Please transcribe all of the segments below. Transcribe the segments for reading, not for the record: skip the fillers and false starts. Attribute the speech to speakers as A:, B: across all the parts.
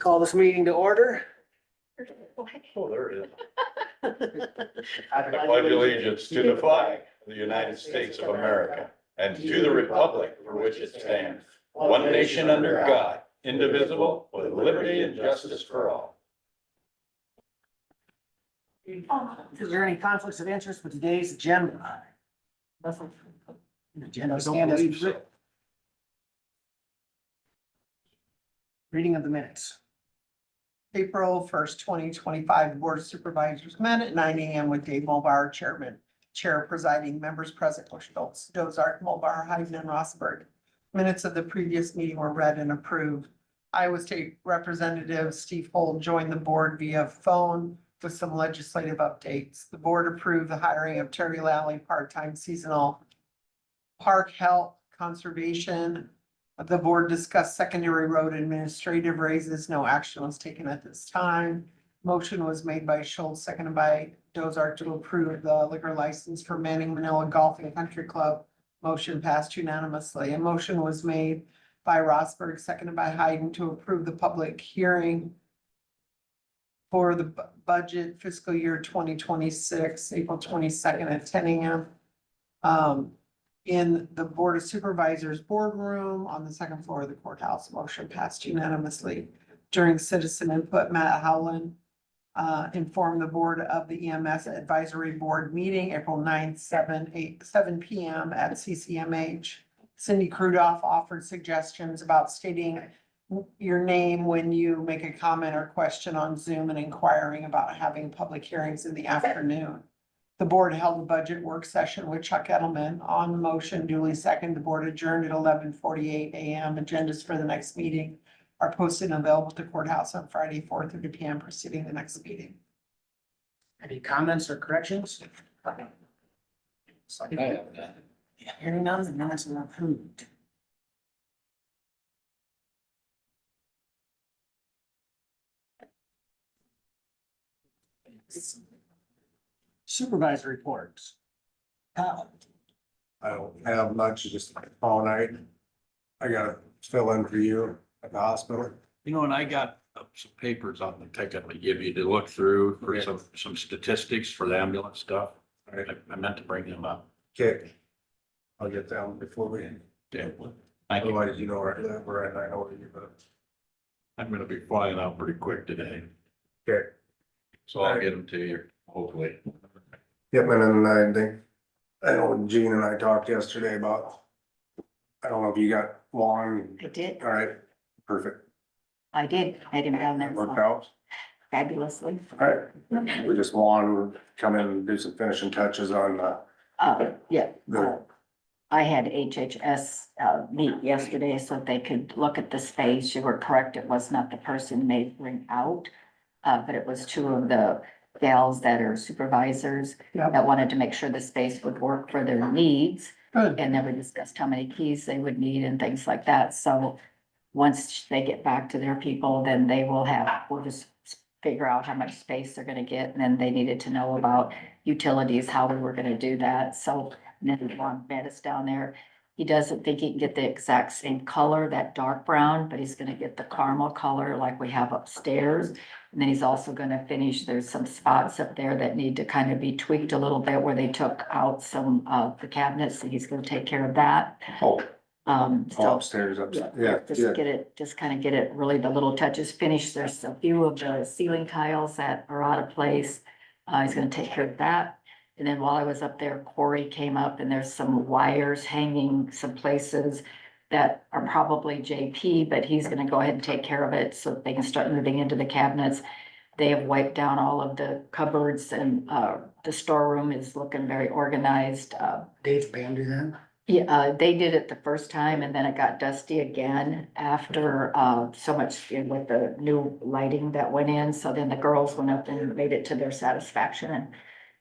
A: Call this meeting to order.
B: Oh, there it is. I pledge allegiance to the flag of the United States of America and to the republic for which it stands, one nation under God, indivisible, with liberty and justice for all.
A: Is there any conflicts of interest with today's agenda? The agenda
B: I
A: is
B: don't
A: scanned as
B: believe so.
A: written. Reading of the minutes.
C: April 1st, 2025, Board of Supervisors met at 9 AM with Dave Mulbauer, Chairman. Chair presiding, members present, Bush Schultz, Dozark, Mulbauer, Hayden, and Rossberg. Minutes of the previous meeting were read and approved. Iowa State Representative Steve Holt joined the board via phone with some legislative updates. The board approved the hiring of Terry Lally, part-time seasonal park health conservation. The board discussed secondary road administrative raises. No action was taken at this time. Motion was made by Schultz, seconded by Dozark to approve the liquor license for Manning Manila Golf and Country Club. Motion passed unanimously. A motion was made by Rossberg, seconded by Hayden to approve the public hearing for the budget fiscal year 2026, April 22nd at 10 AM. In the Board of Supervisors boardroom on the second floor of the courthouse. Motion passed unanimously. During citizen input, Matt Howland informed the board of the EMS advisory board meeting, April 9th, 7 PM at CCMH. Cindy Crudoff offered suggestions about stating your name when you make a comment or question on Zoom and inquiring about having public hearings in the afternoon. The board held a budget work session with Chuck Edelman on the motion duly second. The board adjourned at 11:48 AM. Agendas for the next meeting are posted and available at the courthouse on Friday, 4:30 PM preceding the next meeting.
A: Any comments or corrections? Hearing none, the minutes are approved. Supervisor reports.
D: I don't have much, just all night. I gotta fill in for you at the hospital.
B: You know, and I got some papers on the ticket to give you to look through for some statistics for the ambulance stuff. I meant to bring them up.
D: Okay. I'll get them before we,
B: Yeah. Thank you.
D: otherwise you know where I live, where I know where you live.
B: I'm gonna be flying out pretty quick today,
D: Okay.
B: so I'll get them to you, hopefully.
D: Yep, and then I think, I know Gene and I talked yesterday about, I don't know if you got one,
E: I did,
D: all right, perfect,
E: I did, I had him down there
D: worked out.
E: fabulously.
D: All right, we just want to come in and do some finishing touches on,
E: Yeah,
D: the,
E: I had HHS meet yesterday so they could look at the space. You were correct, it was not the person measuring out. But it was two of the gals that are supervisors
C: Yep.
E: that wanted to make sure the space would work for their needs.
C: Good.
E: And never discussed how many keys they would need and things like that. So once they get back to their people, then we'll just figure out how much space they're gonna get. And then they needed to know about utilities, how we were gonna do that. So then Juan met us down there. He doesn't think he can get the exact same color, that dark brown, but he's gonna get the caramel color like we have upstairs. And then he's also gonna finish, there's some spots up there that need to kind of be tweaked a little bit where they took out some of the cabinets, so he's gonna take care of that.
D: oh,
E: So
D: upstairs, yeah,
E: just
D: yeah.
E: get it, just kind of get it, really the little touches finished. There's a few of the ceiling tiles that are out of place. He's gonna take care of that. And then while I was up there, Corey came up and there's some wires hanging some places that are probably JP, but he's gonna go ahead and take care of it so that they can start moving into the cabinets. They have wiped down all of the cupboards and the storeroom is looking very organized.
A: Dave Pam do that?
E: Yeah, they did it the first time and then it got dusty again after so much with the new lighting that went in. So then the girls went up and made it to their satisfaction and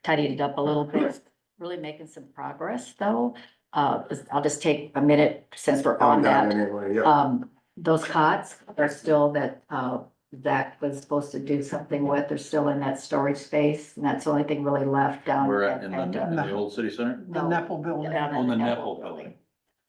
E: tidied it up a little bit. Really making some progress though. I'll just take a minute since we're on
D: I'm done
E: that.
D: anyway, yeah.
E: Those cots are still that Zach was supposed to do something with. They're still in that storage space and that's the only thing really left down.
B: We're
E: at-
B: in the old city center?
C: The Nepple building.
E: down in
B: On the
E: Nepple
B: Nepple building.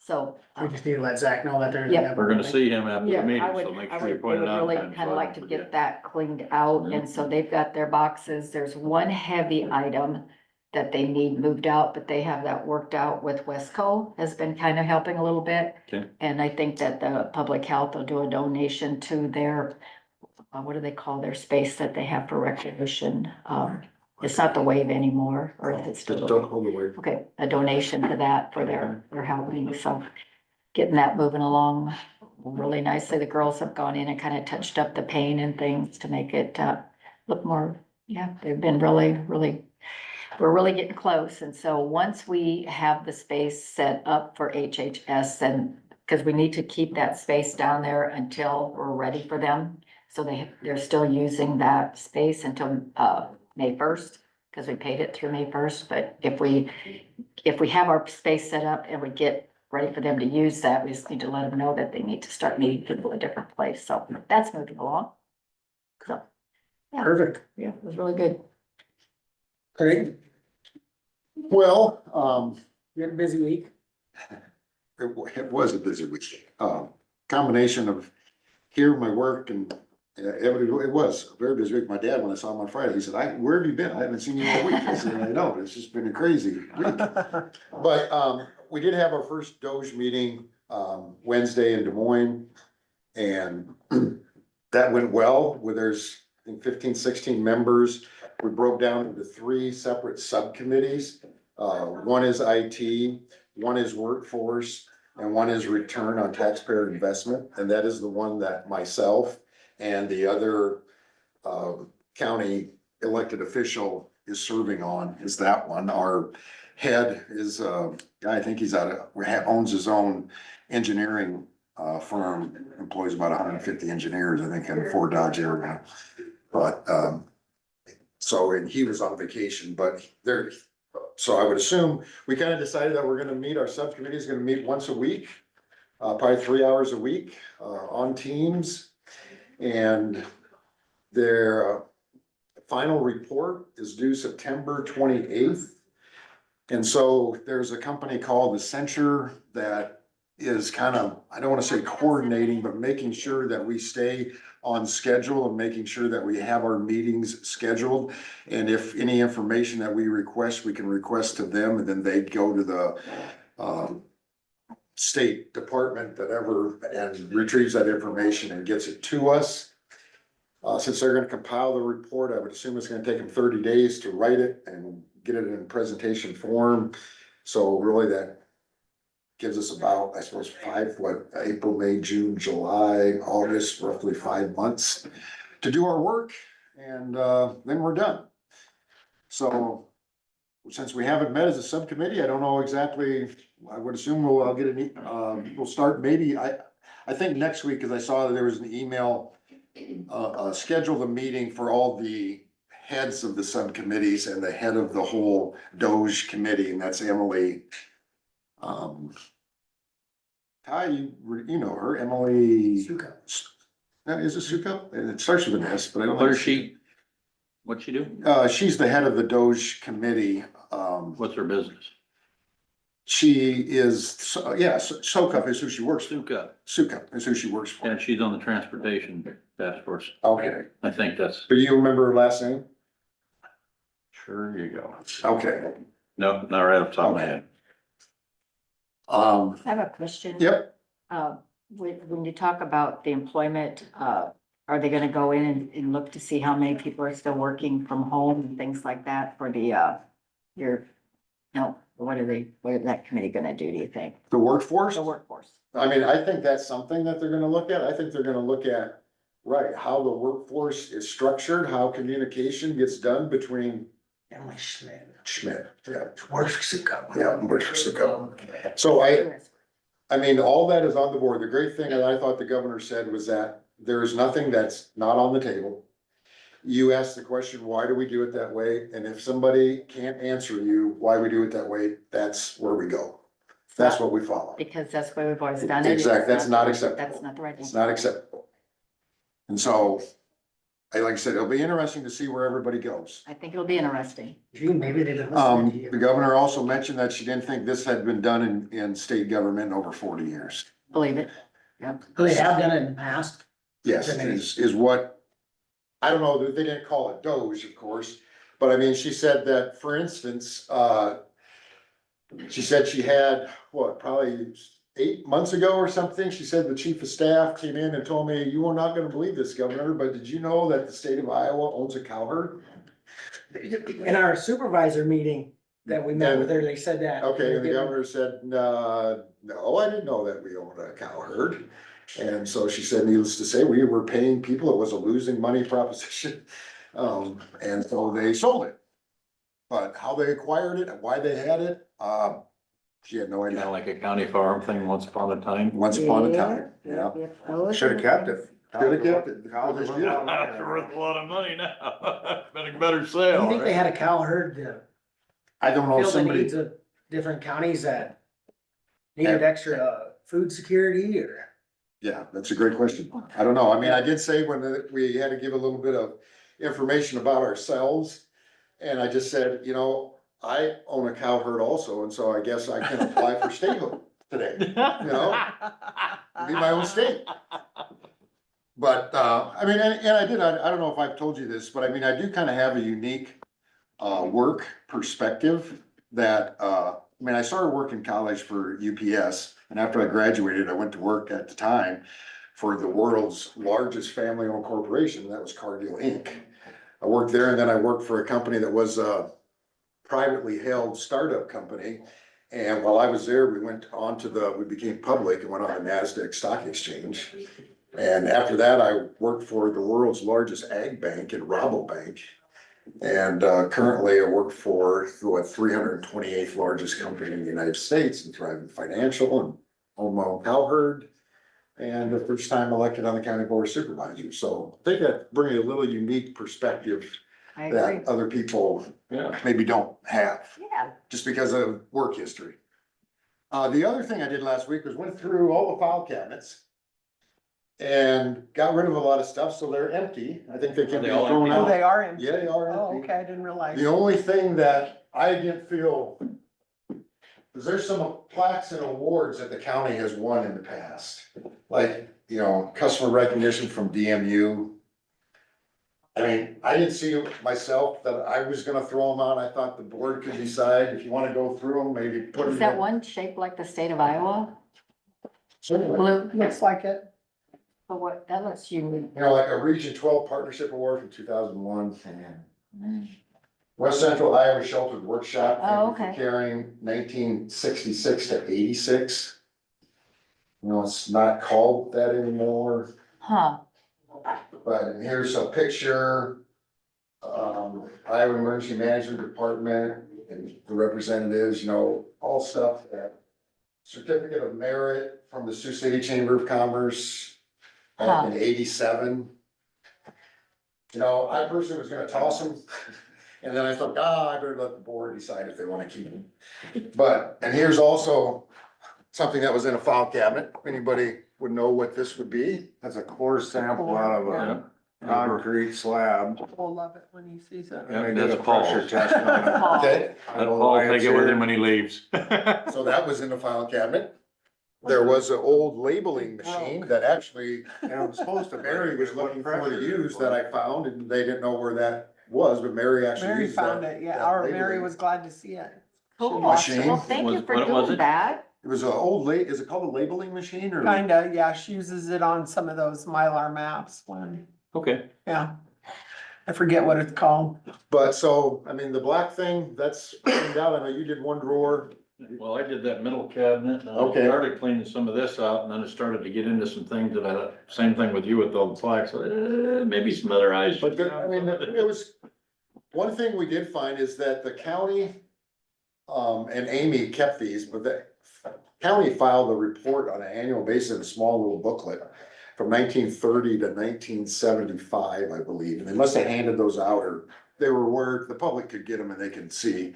E: So.
A: We just need to let Zach know that there's.
E: Yep.
B: We're gonna see him after the
E: Yeah,
B: meeting,
E: I would,
B: so make
E: I
B: sure you
E: would, they
B: point
E: would
B: it out.
E: really
B: then, so
E: kind
B: I
E: of like
B: don't
E: to get
B: forget.
E: that cleaned out, and so they've got their boxes, there's one heavy item that they need moved out, but they have that worked out with Wesco, has been kind of helping a little bit.
B: Okay.
E: And I think that the public health will do a donation to their, what do they call their space that they have for recreation? It's not the Wave anymore, or is it still?
D: hold the wave.
E: Okay, a donation to that for their helping, so getting that moving along really nicely. The girls have gone in and kind of touched up the paint and things to make it look more, yeah, they've been really, we're really getting close. And so once we have the space set up for HHS, and because we need to keep that space down there until we're ready for them. So they're still using that space until May 1st, because we paid it through May 1st. But if we have our space set up and we get ready for them to use that, we just need to let them know that they need to start meeting people a different place. So that's moving along. So, yeah,
A: Perfect.
E: yeah, it was really good.
A: Great.
D: Well,
A: You had a busy week.
D: it was a busy week. Combination of here, my work and it was a very busy week. My dad, when I saw him on Friday, he said, where have you been? I haven't seen you all week. I said, I know, it's just been a crazy week. But, we did have our first Doge meeting, Wednesday in Des Moines. And that went well, where there's, I think 15, 16 members. We broke down into 3 separate subcommittees. One is IT, one is workforce, and one is return on taxpayer investment. And that is the one that myself and the other county elected official is serving on, is that one. Our head is, I think he's owns his own engineering firm, employs about 150 engineers, I think, in the Fort Dodge area. But, and he was on vacation, but so I would assume, we kind of decided that we're gonna meet, our subcommittee is gonna meet once a week, probably 3 hours a week, on Teams. And their final report is due September 28th. And so there's a company called Accenture that is kind of, I don't want to say coordinating, but making sure that we stay on schedule and making sure that we have our meetings scheduled. And if any information that we request, we can request to them, and then they go to the State Department, whatever, and retrieves that information and gets it to us. Since they're gonna compile the report, I would assume it's gonna take them 30 days to write it and get it in presentation form. So really that gives us about, I suppose, April, May, June, July, August, roughly 5 months to do our work, and then we're done. So since we haven't met as a subcommittee, I don't know exactly, I would assume I'll get we'll start maybe, I think next week, because I saw that there was an email, schedule a meeting for all the heads of the subcommittees and the head of the whole Doge committee, and that's Emily. Ty, you know her, Emily.
A: Suka.
D: Is it Suka? It starts with an S, but I don't know.
B: Where's she? What's she do?
D: She's the head of the Doge committee.
B: What's her business?
D: She is, Soka is who she works for.
B: Suka,
D: Suka is who she works for.
B: and she's on the transportation task force.
D: Okay,
B: I think that's,
D: do you remember her last name?
B: sure you go.
D: Okay.
B: No, not right off the top of my head.
E: I have a question.
D: Yep.
E: When you talk about the employment, are they gonna go in and look to see how many people are still working from home and things like that for the, what is that committee gonna do, do you think?
D: The workforce?
E: The workforce.
D: I mean, I think that's something that they're gonna look at. I think they're gonna look at, right, how the workforce is structured, how communication gets done between
A: Emily Schmidt.
D: yeah,
A: Works for Suka.
D: yeah, works for Suka. So I mean, all that is on the board. The great thing that I thought the governor said was that there is nothing that's not on the table. You ask the question, why do we do it that way? And if somebody can't answer you why we do it that way, that's where we go. That's what we follow.
E: Because that's why we've always done it.
D: Exactly, that's not acceptable.
E: That's not the right thing.
D: It's not acceptable. And so like I said, it'll be interesting to see where everybody goes.
E: I think it'll be interesting.
A: Gee, maybe they didn't listen to
D: The
A: you.
D: governor also mentioned that she didn't think this had been done in state government in over 40 years.
E: Believe it.
A: So they have done it in the past.
D: Yes, is what, I don't know, they didn't call it Doge, of course, but I mean, she said that, for instance, she said she had, what, probably 8 months ago or something, she said the chief of staff came in and told me, you are not gonna believe this, governor, but did you know that the state of Iowa owns a cow herd?
A: In our supervisor meeting that we met with her, they said that.
D: Okay, and the governor said, no, I didn't know that we owned a cow herd. And so she said, needless to say, we were paying people, it was a losing money proposition. And so they sold it. But how they acquired it and why they had it, she had no
B: Kind of
D: idea.
B: like a county farm thing once upon a time.
D: Once upon a time, yeah.
F: Should have kept it.
D: Should have kept it.
B: It's worth a lot of money now. Been a better
A: Do
B: sale.
A: you think they
B: right?
A: had a cow herd to
D: I don't know,
A: fill the
D: somebody,
A: needs of different counties that needed extra food security or?
D: yeah, that's a great question. I don't know. I mean, I did say we had to give a little bit of information about ourselves. And I just said, you know, I own a cow herd also, and so I guess I can apply for statehood today, you know? Be my own state. But, I mean, and I don't know if I've told you this, but I mean, I do kind of have a unique, work perspective that, I mean, I started working in college for UPS, and after I graduated, I went to work at the time for the world's largest family-owned corporation, and that was Cargill Inc. I worked there, and then I worked for a company that was a privately held startup company. And while I was there, we became public and went on the NASDAQ stock exchange. And after that, I worked for the world's largest ag bank in Rabobank. And currently I work for the 328th largest company in the United States in Thriving Financial and own my own cow herd. And the first time elected on the county board of supervisors. So I think that brings a little unique perspective
E: I agree.
D: that other people
B: Yeah.
D: maybe don't have,
E: Yeah.
D: just because of work history. The other thing I did last week was went through all the file cabinets and got rid of a lot of stuff, so they're empty. I think they can
B: Are
D: be
B: they all
D: thrown
B: empty?
C: Oh,
D: out.
C: they are empty.
D: Yeah, they are
C: Oh,
D: empty.
C: okay, I didn't realize.
D: The only thing that I didn't feel, cause there's some plaques and awards that the county has won in the past. Like, you know, customer recognition from DMU. I mean, I didn't see myself that I was gonna throw them out. I thought the board could decide if you wanna go through them, maybe put them.
E: Is that one shaped like the state of Iowa?
D: Certainly.
E: Blue?
C: Looks like it.
E: But what, that looks you.
D: You know, like a Region 12 Partnership Award from 2001. West Central Iowa Sheltered Workshop.
E: Oh,
D: thank you for
E: okay.
D: Carrying 1966 to 86. You know, it's not called that anymore,
E: Huh,
D: but here's a picture. Iowa Emergency Management Department and the representatives, you know, all stuff that. Certificate of Merit from the Sioux City Chamber of Commerce back in 87. You know, I personally was gonna toss them, and then I thought, I better let the board decide if they wanna keep them. But, and here's also something that was in a file cabinet, if anybody would know what this would be.
F: That's a core sample out of a concrete slab.
C: We'll love it when he sees it.
F: And they
B: Yeah,
F: did a
B: that's Paul.
F: pressure test on it.
E: Paul.
D: Okay,
F: I
B: Let
F: don't know
B: Paul
F: why
B: take
F: it's
B: it with
F: here.
B: him when he leaves.
D: so that was in the file cabinet. There was an old labeling machine that actually
F: And it was supposed to.
D: Mary was looking for to use that I found, and they didn't know where that was, but Mary actually
C: Mary
D: used
C: found
D: that-
C: it, yeah,
D: that
C: or Mary
D: labeling.
C: was glad to see it.
E: cool.
D: Machine.
E: Well, thank you for
B: What was
E: doing
B: it?
E: that.
D: It was an old is it called a labeling machine or?
C: Kinda, yeah, she uses it on some of those Mylar maps when,
B: Okay.
C: yeah. I forget what it's called.
D: But so, I mean, the black thing, that's cleaned out. I know you did one drawer.
B: Well, I did that middle cabinet, and I
D: Okay.
B: started cleaning some of this out, and then it started to get into some things that same thing with you with all the plaques, maybe some other eyes.
D: But I mean, it was, one thing we did find is that the county, and Amy kept these, but the county filed a report on an annual basis, a small little booklet from 1930 to 1975, I believe, and they must have handed those out, or they were where the public could get them and they could see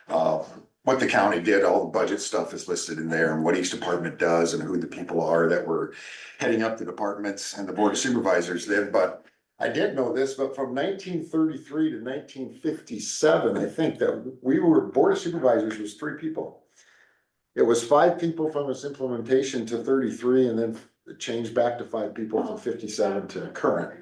D: what the county did, all the budget stuff is listed in there, and what each department does, and who the people are that were heading up the departments and the board of supervisors did, but I didn't know this, but from 1933 to 1957, I think that we were, Board of Supervisors was 3 people. It was 5 people from its implementation to 33, and then it changed back to 5 people from 57 to current.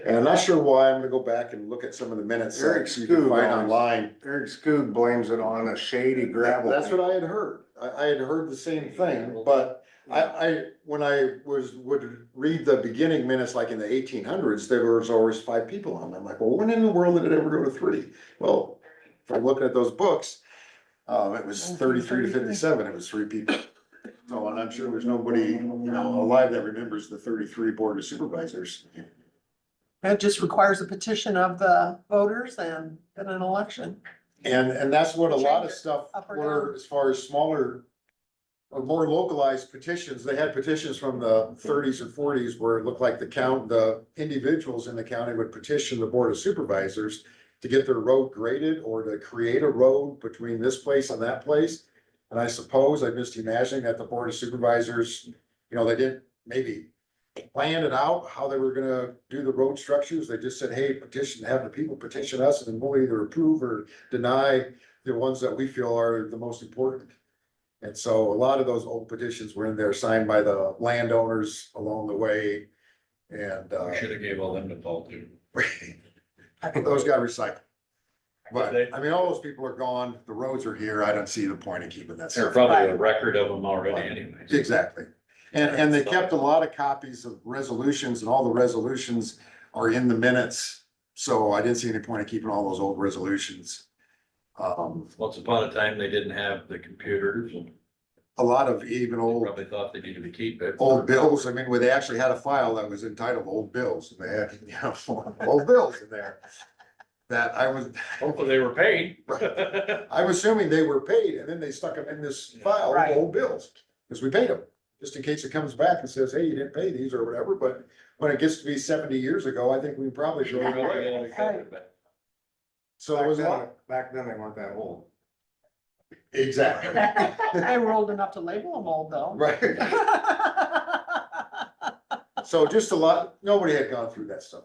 D: And I'm not sure why. I'm gonna go back and look at some of the minutes
F: Eric
D: that you can
F: Skoog
D: find
F: always-
D: online.
F: Eric Skoog blames it on a shady gravel.
D: That's what I had heard. I had heard the same thing, but when I would read the beginning minutes, like in the 1800s, there was always 5 people on them. I'm like, well, when in the world did it ever go to 3? Well, if I'm looking at those books, it was 33 to 57, it was 3 people. So, and I'm sure there's nobody, alive that remembers the 33 Board of Supervisors.
C: It just requires a petition of the voters and then an election.
D: And that's what a lot of stuff
C: Up or
D: were,
C: down.
D: as far as smaller or more localized petitions. They had petitions from the 30s and 40s where it looked like the individuals in the county would petition the Board of Supervisors to get their road graded or to create a road between this place and that place. And I suppose I'm just imagining that the Board of Supervisors, they didn't maybe plan it out, how they were gonna do the road structures. They just said, hey, have the people petition us, and then we'll either approve or deny the ones that we feel are the most important. And so a lot of those old petitions were in there signed by the landowners along the way. And
B: We should have gave all them to Paul too.
D: those got recycled. But I mean, all those people are gone. The roads are here. I don't see the point in keeping that
B: There's
D: stuff.
B: probably a record of them already anyways.
D: Exactly. And they kept a lot of copies of resolutions, and all the resolutions are in the minutes. So I didn't see any point in keeping all those old resolutions.
B: Once upon a time, they didn't have the computers and
D: A lot of even
B: they
D: old,
B: probably thought they needed to keep it.
D: old bills. I mean, where they actually had a file that was entitled Old Bills. They had, old bills in there. That
B: Hopefully they were paid.
D: I'm assuming they were paid, and then they stuck them in this file of
C: Right.
D: old bills, because we paid them. Just in case it comes back and says, hey, you didn't pay these or whatever, but when it gets to be 70 years ago, I think we probably throw it away. So there was a lot.
F: Back then, they weren't that old.
D: Exactly.
C: They were old enough to label them old though.
D: Right. So just a lot, nobody had gone through that stuff.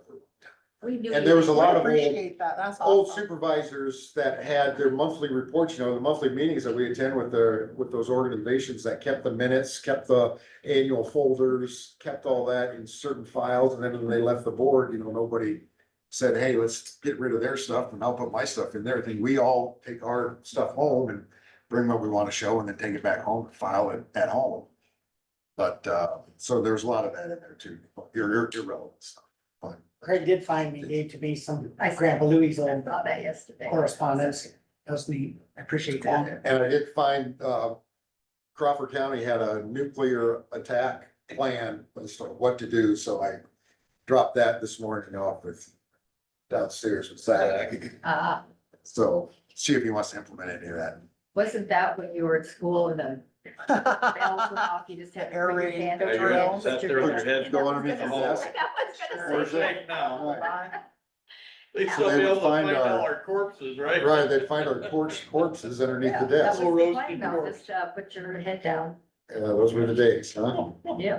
D: And there was a lot of old,
C: Appreciate that, that's
D: old
C: awesome.
D: supervisors that had their monthly reports, the monthly meetings that we attend with those organizations that kept the minutes, kept the annual folders, kept all that in certain files, and then when they left the board, nobody said, hey, let's get rid of their stuff and I'll put my stuff in there. I think we all take our stuff home and bring what we want to show and then take it back home and file it at home. But, so there's a lot of that in there too, irrelevant stuff.
A: Craig did find me, gave to me some
E: I
A: Grandpa Louis'
E: I
A: old
E: saw that yesterday.
A: correspondence. That was neat. I appreciate that.
D: And I did find, Crawford County had a nuclear attack plan as to what to do, so I dropped that this morning off with downstairs with Zach. So see if he wants to implement any of that.
E: Wasn't that when you were at school and the bells went off, you just had to
C: Air
E: put your
C: raid
E: hand
C: the
E: over your
C: drill.
E: head,
B: Sat
E: put
B: there with your head
D: go underneath the desk.
E: I
D: Or
E: was
D: is
E: gonna
D: it-
E: say.
B: now.
E: Hold on.
B: They
D: So
B: still
D: they
B: be
D: would
B: able to
D: find
B: find all
D: our-
B: our corpses, right?
D: Right, they'd find our corpses underneath
E: Yeah,
D: the
E: that
D: desk.
E: was the
B: Roasted
E: plan, though,
B: corpse.
E: just put your head down.
D: Those were the days, huh?
E: Yeah.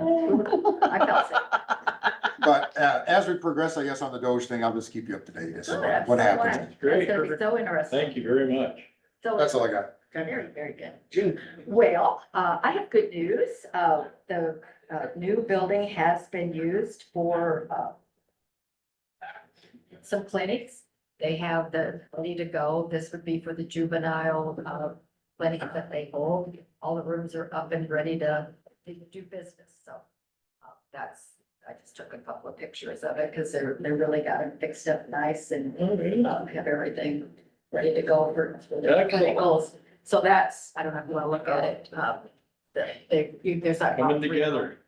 E: I felt it.
D: But, as we progress, I guess, on the Doge thing, I'll just keep you up to date as to
E: Good, I'm
D: what
E: so
D: happens.
E: glad.
B: Great.
E: That's gonna be so interesting.
B: Thank you very much.
E: So
D: That's all I got.
E: very, very good. Well, I have good news. The new building has been used for some clinics. They have the ready to go. This would be for the juvenile clinic that they hold. All the rooms are up and ready to do business. So I just took a couple of pictures of it because they really got it fixed up nice and have everything ready to go for the
B: Excellent.
E: clinicals. So that's, I don't know if you want to look at it. There's that.
B: Coming together.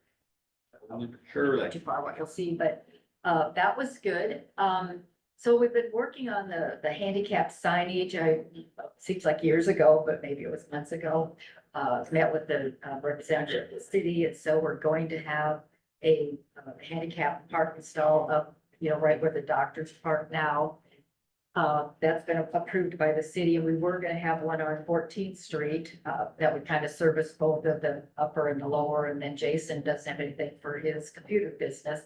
B: Sure.
E: Not too far what you'll see, but that was good. So we've been working on the handicap signage. Seems like years ago, but maybe it was months ago. Met with the representative of the city, and so we're going to have a handicap parking stall up, right where the doctors park now. That's been approved by the city, and we were gonna have one on 14th Street, that would kind of service both of the upper and the lower, and then Jason doesn't have anything for his computer business.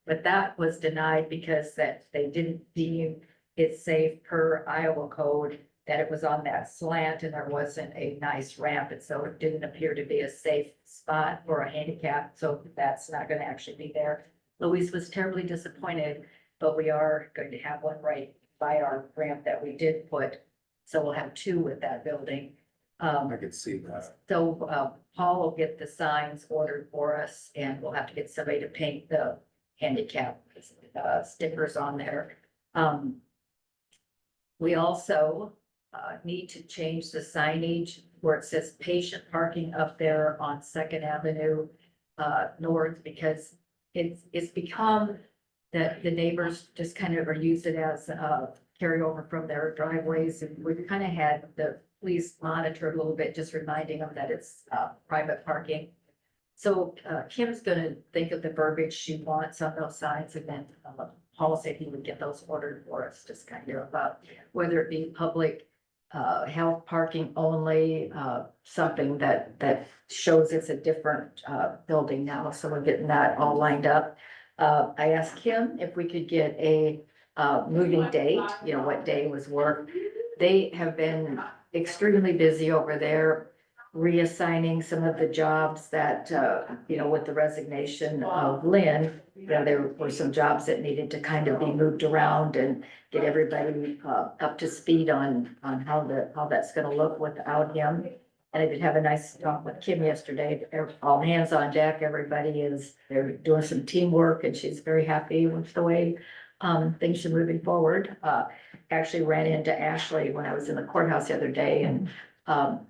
E: but that was denied because that they didn't deem it safe per Iowa code, that it was on that slant and there wasn't a nice ramp, and so it didn't appear to be a safe spot for a handicap, so that's not gonna actually be there. Louise was terribly disappointed, but we are going to have one right by our ramp that we did put, so we'll have two with that building.
F: I could see that.
E: So, Paul will get the signs ordered for us, and we'll have to get somebody to paint the handicap, stickers on there. We also, need to change the signage where it says patient parking up there on Second Avenue, north, because it's become that the neighbors just kind of are used it as, carryover from their driveways, and we've kind of had the police monitor a little bit, just reminding them that it's, private parking. So, Kim's gonna think of the verbiage she wants on those signs, and then, Paul said he would get those ordered for us, just kind of about whether it be public, health parking only, something that shows it's a different, building now, so we're getting that all lined up. I asked him if we could get a, moving date, you know, what day was work. They have been extremely busy over there, reassigning some of the jobs that, you know, with the resignation of Lynn, you know, there were some jobs that needed to kind of be moved around and get everybody, up to speed on how that's gonna look without him. And I did have a nice talk with Kim yesterday, all hands on deck, they're doing some teamwork, and she's very happy with the way, things are moving forward. Actually ran into Ashley when I was in the courthouse the other day, and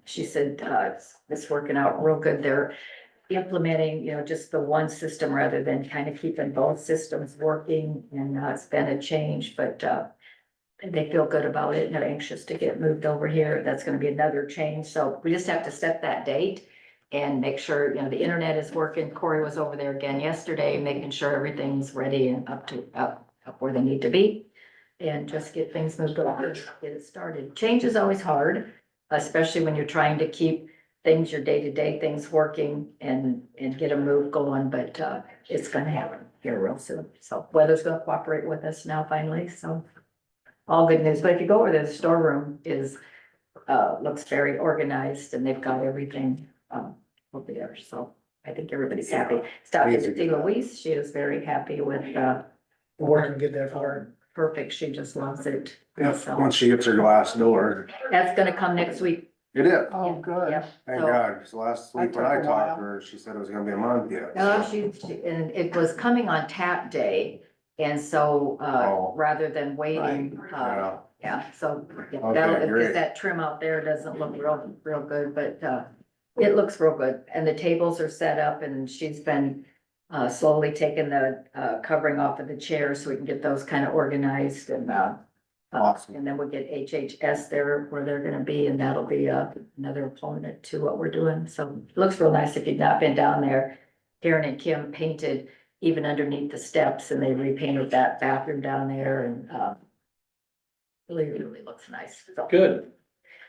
E: she said, it's working out real good. They're implementing, you know, just the one system rather than kind of keeping both systems working, and it's been a change, but they feel good about it, and they're anxious to get moved over here. That's gonna be another change, so we just have to set that date and make sure, you know, the internet is working. Corey was over there again yesterday, making sure everything's ready and up where they need to be, and just get things moved over, get it started. Change is always hard, especially when you're trying to keep things, your day-to-day things working and get a move going, but it's gonna happen here real soon. So weather's gonna cooperate with us now finally, so all good news. But if you go over there, the storeroom is, looks very organized, and they've got everything over there, so I think everybody's happy. Stopped in to see Louise, she is very happy with
A: Working good there for her.
E: perfect, she just loves it.
F: Yep,
E: So
F: once she gets her glass door.
E: that's gonna come next week.
F: It is.
C: Oh, good.
E: Yep.
F: Thank
E: So-
F: God, 'cause last week when
C: That
F: I
C: took a
F: talked
C: while.
F: to her, she said it was gonna be a month yet.
E: No, and it was coming on tap day, and so,
F: Oh.
E: rather than waiting,
F: Yeah,
E: yeah, so yeah,
F: Okay,
E: that'll, if
F: great.
E: that trim out there doesn't look real good, but, it looks real good, and the tables are set up, and she's been, slowly taking the, covering off of the chairs so we can get those kind of organized, and,
F: Awesome.
E: and then we'll get HHS there where they're gonna be, and that'll be, another opponent to what we're doing, so it looks real nice. If you've not been down there, Karen and Kim painted even underneath the steps, and they repainted that bathroom down there, and, really looks nice, so.
B: Good.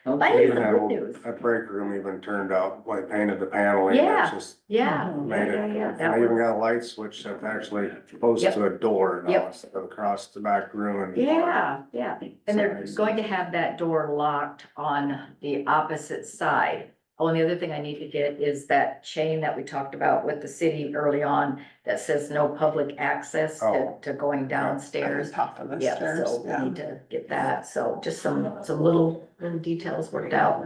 E: Finally,
F: even
E: some
F: that
E: good
F: old,
E: news.
F: that break room even turned out, like painted the paneling,
E: Yeah.
F: it's just
E: Yeah,
F: made
E: yeah,
F: it.
E: yeah,
F: And
E: that
F: I even
E: was,
F: got a light switch that's actually close
E: Yep.
F: to a door now,
E: Yep.
F: instead of across the back room and.
E: yeah, and they're
F: Nice.
E: going to have that door locked on the opposite side. Only other thing I need to get is that chain that we talked about with the city early on that says no public access
F: Oh.
E: to going
C: At
E: downstairs.
C: the top of the
E: Yeah,
C: stairs,
E: so we
C: yeah.
E: need to get that, so just some little details worked out,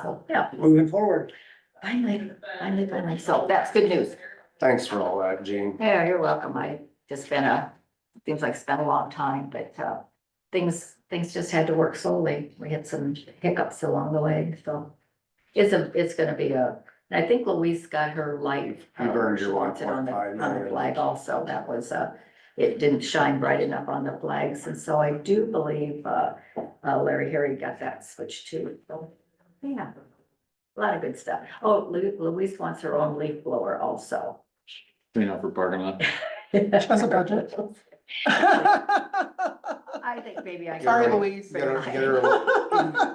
E: so, yeah,
A: Moving forward.
E: finally, so that's good news.
F: Thanks for all that, Gene.
E: Yeah, you're welcome. Seems like it's been a long time, but, things just had to work slowly. We had some hiccups along the way, so. It's gonna be and I think Louise got her light.
F: You burned your
E: she wants it on
F: 1.5
E: the
F: million.
E: flag also. That was, it didn't shine bright enough on the flags, and so I do believe, Larry Harry got that switched too, so, yeah. A lot of good stuff. Oh, Louise wants her own leaf blower also.
G: Clean up for parking lot.
C: has a budget.
E: I think maybe I.
C: Sorry,
E: can-
C: Louise.
F: Get her, get her,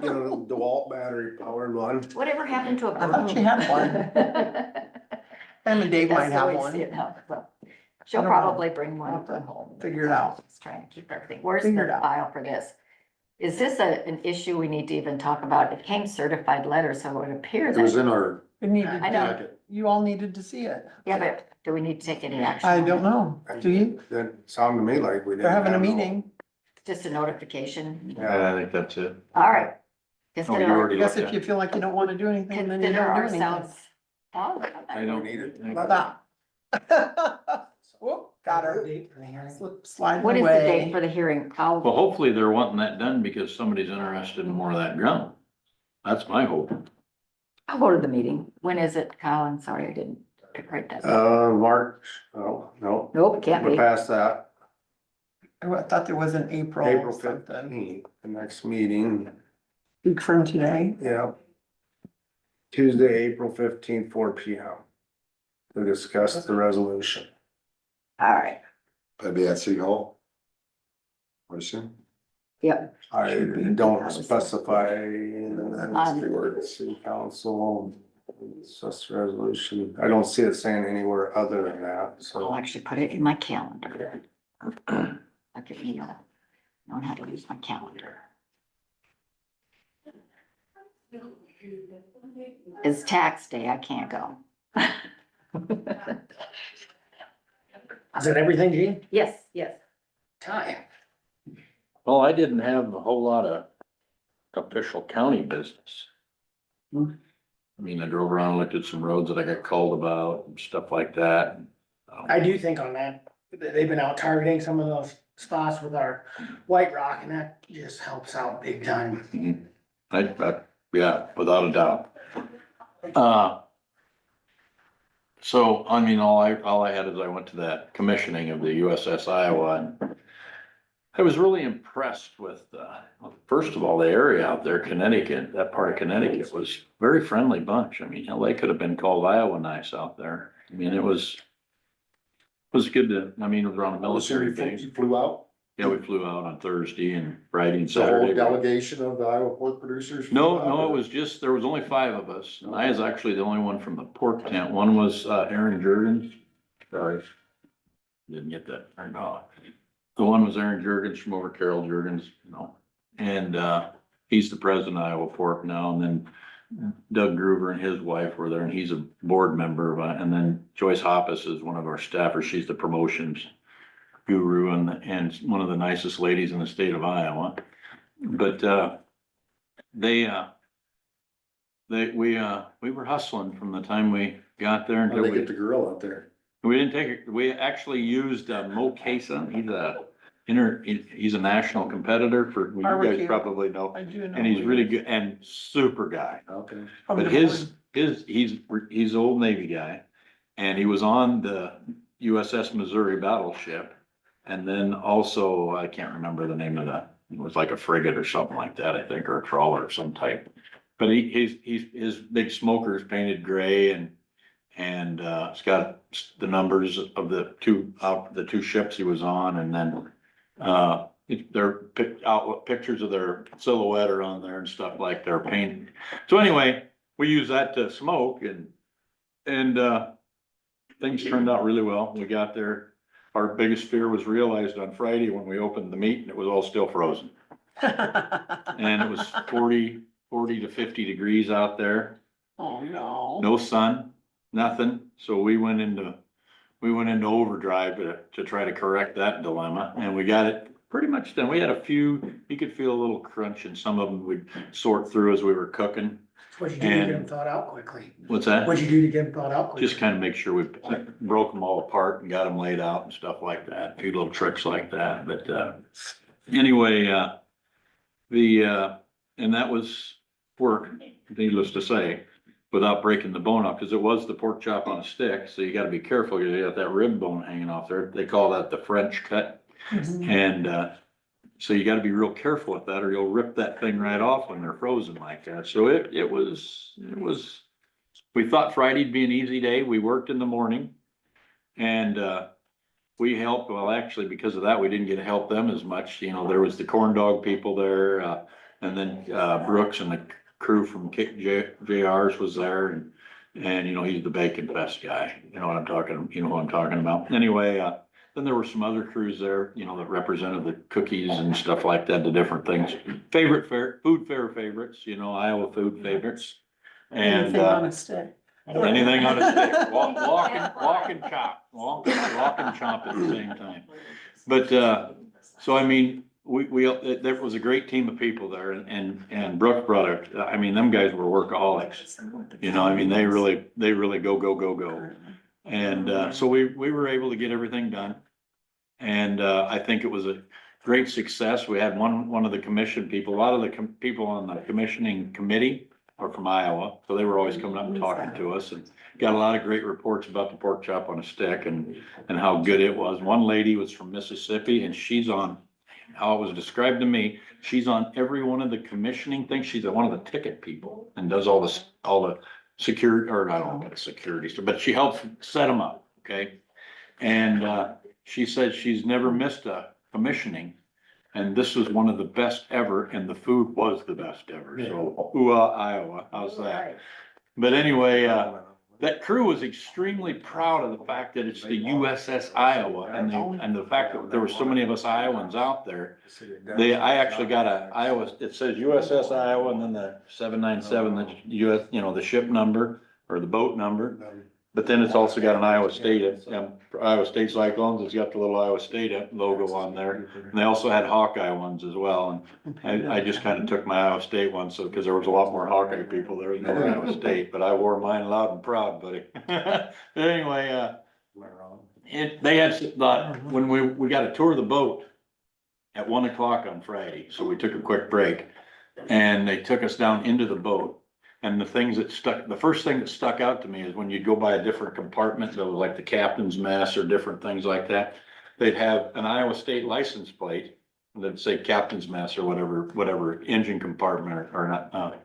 F: you know, DeWalt battery powered one.
E: Whatever happened to a?
C: I thought she had one.
E: one.
C: Him and Dave might have one.
E: She'll
C: don't know.
E: probably bring
C: I'll
E: one
C: have
E: from home.
C: figure it out.
E: Just trying to keep everything. Where's
C: Figure it
E: the
C: out.
E: file for this? Is this an issue we need to even talk about? It came certified letter, so it would appear
D: It was
E: that,
D: in our
C: We needed,
E: I know.
D: packet.
C: you all needed to see it.
E: yeah, but do we need to take any action?
C: I
E: on
C: don't
E: it?
C: know. Do you?
F: That sounded to me like we didn't.
C: They're having a
F: have no-
C: meeting.
E: Just a notification?
F: Yeah,
G: I think that's it.
E: All right.
G: Oh, you
E: Consider,
G: already
C: I guess
G: looked
C: if
G: at
C: you feel like you don't wanna do anything, then you
E: consider
C: don't do anything.
E: ourselves. Oh,
G: I
F: we
G: don't
F: need it.
C: Like that. Whoop, got her.
A: Date for the hearing.
C: Slip, sliding
E: what is the date
C: away.
E: for the hearing?
G: Well, hopefully they're wanting that done because somebody's interested in more of that drum. That's my hope.
E: I'll go to the meeting. When is it, Colin? Sorry, I didn't write that down.
F: March, oh, no,
E: Nope, can't
F: we're
E: be.
F: past that,
C: I thought there was an April
F: April
C: something,
F: 15th, the next meeting,
C: week from today.
F: yeah. Tuesday, April 15th, 4 P.M. To discuss the resolution.
E: All right.
D: That'd be at City Hall. I assume.
E: Yep.
F: I
C: Should be.
F: don't specify in the next word, city council, discuss the resolution, I don't see it saying anywhere other than that,
E: I'll
F: so.
E: actually put it in my calendar. I'll give you, know how to use my calendar. It's tax day. I can't go.
A: Is that everything, Gene?
E: Yes, yes.
A: Time.
G: Well, I didn't have a whole lot of official county business. I mean, I drove around, and looked at some roads that I got called about and stuff like that.
A: I do think on that, they've been out targeting some of those spots with our white rock and that just helps out big time.
G: Yeah, without a doubt. So, I mean, all I had is I went to that commissioning of the USS Iowa and I was really impressed with, first of all, the area out there, Connecticut, that part of Connecticut was very friendly bunch. I mean, hell, they could have been called Iowa nice out there. I mean, it was good to, I mean, it was around a military base.
D: You flew out,
G: Yeah, we flew out on Thursday and Friday and
D: the whole
G: Saturday.
D: delegation of the Iowa pork producers? flew
G: No,
D: out,
G: no, it
D: or-
G: was just, there was only 5 of us. And I was actually the only one from the pork tent. One was, Aaron Jurgens. Sorry. Didn't get that turned off. The one was Aaron Jurgens from over Carol Jurgens, you know, and, he's the president of Iowa Pork now. And then Doug Groover and his wife were there and he's a board member of, and then Joyce Hoppus is one of our staffers. She's the promotions guru and one of the nicest ladies in the state of Iowa. But, we were hustling from the time we got there
D: How'd
G: until
D: they
G: we,
D: get the grill out there?
G: we didn't take it, we actually used Mo Kesa. He's a national competitor for, you guys
C: Barbecue.
G: probably know,
C: I do know.
G: and he's really good and super guy.
D: Okay.
C: From
G: But
C: the
G: he's an old Navy guy, and he was on the USS Missouri battleship. And then also, I can't remember the name of it was like a frigate or something like that, I think, or a trawler of some type. But his big smoker is painted gray and it's got the numbers of the two ships he was on, and then pictures of their silhouette are on there and stuff like they're painted. So anyway, we use that to smoke and things turned out really well. We got there. Our biggest fear was realized on Friday when we opened the meat and it was all still frozen. And it was 40 to 50 degrees out there,
C: Oh, no.
G: no sun, nothing. So we went into overdrive to try to correct that dilemma, and we got it pretty much done. We had a few, you could feel a little crunch and some of them we'd sort through as we were cooking.
A: What'd you do to get them
G: And-
A: thawed out quickly?
G: What's that?
A: What'd you do to get them thawed out quickly?
G: Just kind of make sure we broke them all apart and got them laid out and stuff like that, a few little tricks like that, but, anyway, and that was work, needless to say, without breaking the bone off, because it was the pork chop on a stick, so you gotta be careful, you got that rib bone hanging off there, they call that the French cut,
C: Mhm.
G: and, so you gotta be real careful with that, or you'll rip that thing right off when they're frozen like that, so it was, we thought Friday'd be an easy day, we worked in the morning, and, we helped, well, actually, because of that, we didn't get to help them as much, you know, there was the corn dog people there, and then, Brooks and the crew from JR's was there, and And, he's the Bacon Fest guy, you know what I'm talking, you know who I'm talking about. Anyway, then there were some other crews there, that represented the cookies and stuff like that, the different things. Food fair favorites, Iowa food favorites. And,
C: Anything on a stick.
G: anything on a stick, walk and chomp at the same time. But, so I mean, there was a great team of people there and Brooke brought it. I mean, them guys were workaholics. They really go. And, so we were able to get everything done. And, I think it was a great success. We had one of the commission people, a lot of the people on the commissioning committee are from Iowa. So they were always coming up and talking to us and got a lot of great reports about the pork chop on a stick and how good it was. One lady was from Mississippi and she's on, how it was described to me, she's on every one of the commissioning things. She's one of the ticket people and does all the security, or I don't know, security stuff, but she helps set them up, okay? And she said she's never missed a commissioning, and this was one of the best ever, and the food was the best ever. So, Iowa, how's that? But anyway, that crew was extremely proud of the fact that it's the USS Iowa, and the fact that there were so many of us Iowans out there. I actually got a Iowa, it says USS Iowa, and then the 797, the US, the ship number or the boat number. But then it's also got an Iowa State Cyclones. It's got the little Iowa State logo on there. And they also had Hawkeye ones as well. And I just kind of took my Iowa State one, so, because there was a lot more Hawkeye people there than Iowa State, but I wore mine loud and proud, buddy. But anyway, they had, when we got a tour of the boat at 1 o'clock on Friday, so we took a quick break and they took us down into the boat. And the first thing that stuck out to me is when you'd go by a different compartment, that was like the captain's mess or different things like that. They'd have an Iowa State license plate that'd say captain's mess or whatever engine compartment or not,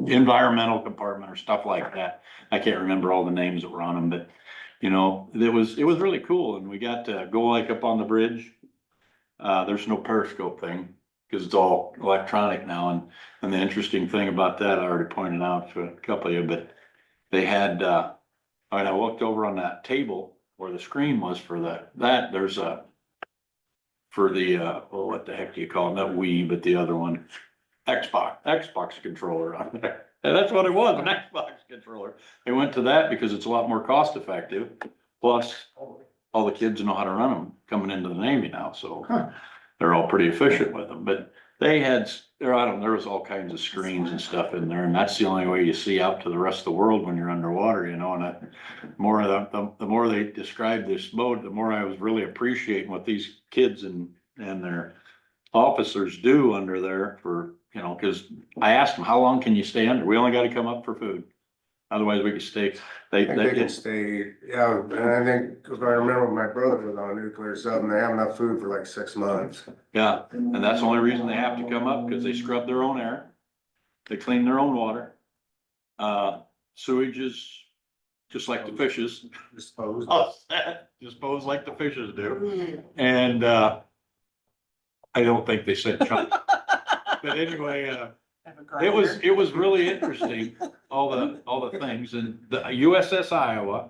G: environmental compartment or stuff like that. I can't remember all the names that were on them, but it was really cool. And we got to go like up on the bridge. There's no periscope thing, because it's all electronic now. And the interesting thing about that, I already pointed out to a couple of you, but they had, I looked over on that table where the screen was for there's what the heck do you call it? Not Wii, but the other one, Xbox controller on there. And that's what it was, an Xbox controller. They went to that because it's a lot more cost effective. Plus, all the kids know how to run them coming into the Navy now, so. They're all pretty efficient with them, but they had, there was all kinds of screens and stuff in there, and that's the only way you see out to the rest of the world when you're underwater, and the more they described this boat, the more I was really appreciating what these kids and their officers do under there for, because I asked them, how long can you stay under? We only got to come up for food. Otherwise, we could stay.
F: They can stay, yeah, and I think, cause I remember my brother was on a nuclear sub and they have enough food for like 6 months.
G: Yeah, and that's the only reason they have to come up, because they scrub their own air. They clean their own water. Sewage is just like the fishes.
F: Disposed.
G: Disposed like the fishes do. And, I don't think they said chunk. But anyway, it was really interesting, all the things, and the USS Iowa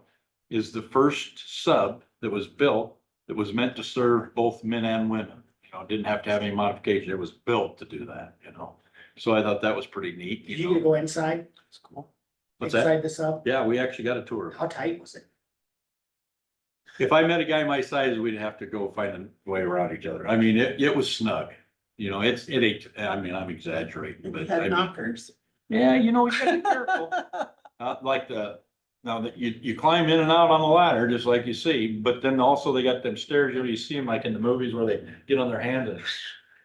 G: is the first sub that was built that was meant to serve both men and women. Didn't have to have any modification. It was built to do that, So I thought that was pretty neat.
A: Did you get to go inside?
G: It's cool. What's that?
A: Inside the sub?
G: Yeah, we actually got a tour.
A: How tight was it?
G: If I met a guy my size, we'd have to go find a way around each other. I mean, it was snug. It ain't, I mean, I'm exaggerating, but I
C: Head
G: mean,
C: knockers.
G: yeah, you gotta be careful. Now that you climb in and out on the ladder, just like you see, but then also they got them stairs, you see them like in the movies where they get on their hands and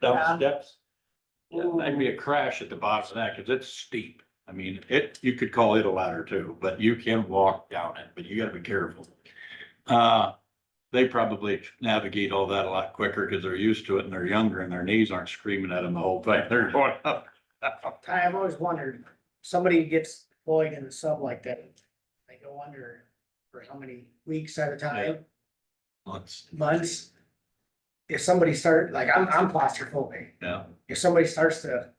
G: down the steps. Yeah, that'd be a crash at the bottom of that, cause it's steep. I mean, you could call it a ladder too, but you can walk down it, but you gotta be careful. They probably navigate all that a lot quicker because they're used to it and they're younger and their knees aren't screaming at them the whole time. They're going up.
A: Ty, I've always wondered, somebody gets deployed in a sub like that, they go under for how many weeks at a time, months? If somebody I'm claustrophobic.
G: Yeah.
A: If somebody starts to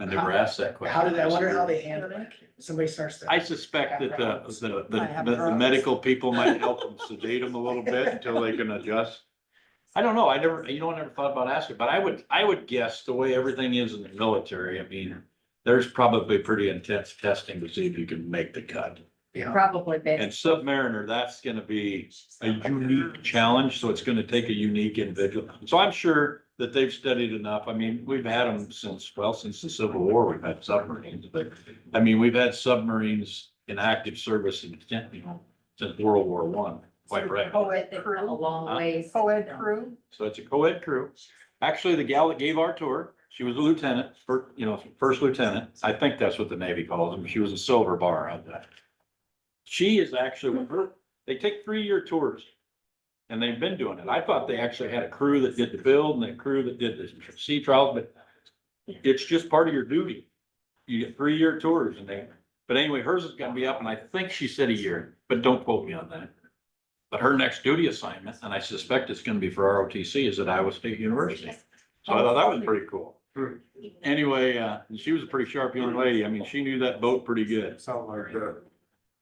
G: I never asked that question.
A: How did, I wonder how they handle it. Somebody starts to.
G: I suspect that the medical people might help them sedate them a little bit until they can adjust. I don't know. I never thought about asking, but I would guess the way everything is in the military, I mean, there's probably pretty intense testing to see if you can make the cut.
E: Probably.
G: And Submariner, that's gonna be a unique challenge, so it's gonna take a unique individual. So I'm sure that they've studied enough. I mean, we've had them since the Civil War, we've had submarines, but I mean, we've had submarines in active service in, since World War One, quite right.
C: Co-ed
E: A
C: crew,
E: long ways.
C: co-ed crew.
G: So it's a co-ed crew. Actually, the gal that gave our tour, she was a lieutenant, first lieutenant. I think that's what the Navy calls them. She was a silver bar on that. She is actually with her, they take 3-year tours. And they've been doing it. I thought they actually had a crew that did the build and a crew that did the sea trials, but it's just part of your duty. You get 3-year tours but anyway, hers is gonna be up, and I think she said a year, but don't quote me on that. But her next duty assignment, and I suspect it's gonna be for ROTC, is at Iowa State University. So I thought that was pretty cool. Anyway, she was a pretty sharp young lady. I mean, she knew that boat pretty good.
F: Something like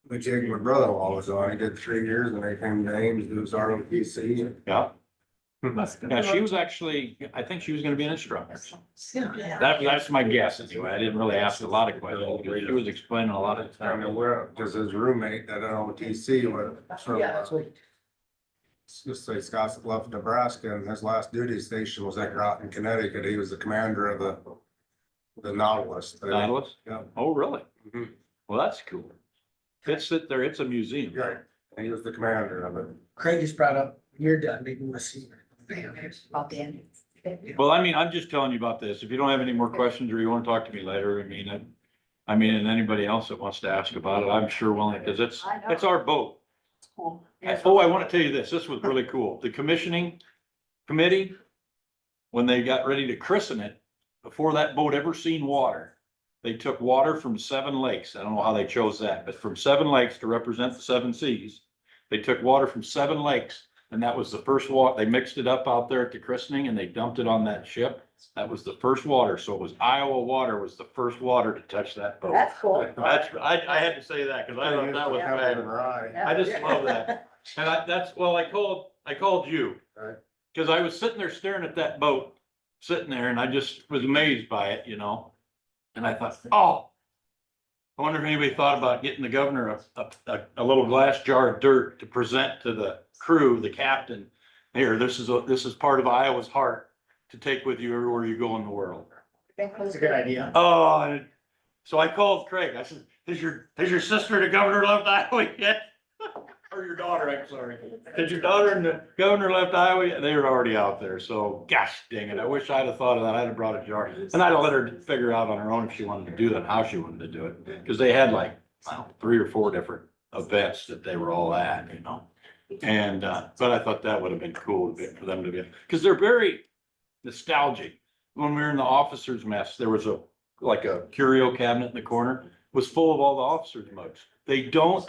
F: the jig my brother-in-law was on, he did 3 years and they came to Ames, do his ROTC.
G: Yeah. Yeah, she was actually, I think she was gonna be an instructor.
C: Yeah.
G: That's my guess anyway. I didn't really ask a lot of questions. She was explaining a lot of
F: I
G: stuff.
F: mean, where, because his roommate at ROTC was from,
A: Yeah, that's what.
F: just say Scotts Bluff, Nebraska, and his last duty station was at Groton, Connecticut. He was the commander of the Nautilus.
G: Nautilus?
F: Yeah.
G: Oh, really?
F: Mhm.
G: Well, that's cool. It's there, it's a museum.
F: Right, and he was the commander of it.
A: Craig just brought up, you're done, maybe we'll see.
E: About the end.
G: Well, I mean, I'm just telling you about this. If you don't have any more questions or you want to talk to me later, and anybody else that wants to ask about it, I'm sure willing, because it's our boat.
C: Cool.
G: Oh, I want to tell you this. This was really cool. The commissioning committee, when they got ready to christen it, before that boat ever seen water, they took water from 7 lakes. I don't know how they chose that, but from 7 lakes to represent the 7 seas. They took water from 7 lakes, and that was the first water. They mixed it up out there at the christening and they dumped it on that ship. That was the first water. So it was Iowa water was the first water to touch that boat.
E: That's cool.
G: I had to say that because I thought that was bad. I just love that. And I called you.
F: Right.
G: Cause I was sitting there staring at that boat, sitting there, and I just was amazed by it, And I thought, oh, I wonder if anybody thought about getting the governor a little glass jar of dirt to present to the crew, the captain. Here, this is part of Iowa's heart to take with you everywhere you go in the world.
A: That's a good idea.
G: Oh, so I called Craig. I said, has your sister the governor left Iowa yet? Or your daughter, I'm sorry. Has your daughter and the governor left Iowa yet? They were already out there. So gosh dang it. I wish I'd have thought of that. I'd have brought a jar. And I'd have let her figure out on her own if she wanted to do that, how she wanted to do it. Because they had like, I don't know, 3 or 4 different events that they were all at, And, but I thought that would have been cool for them to be, because they're very nostalgic. When we were in the officers' mess, there was a curio cabinet in the corner, was full of all the officers' mugs. They don't,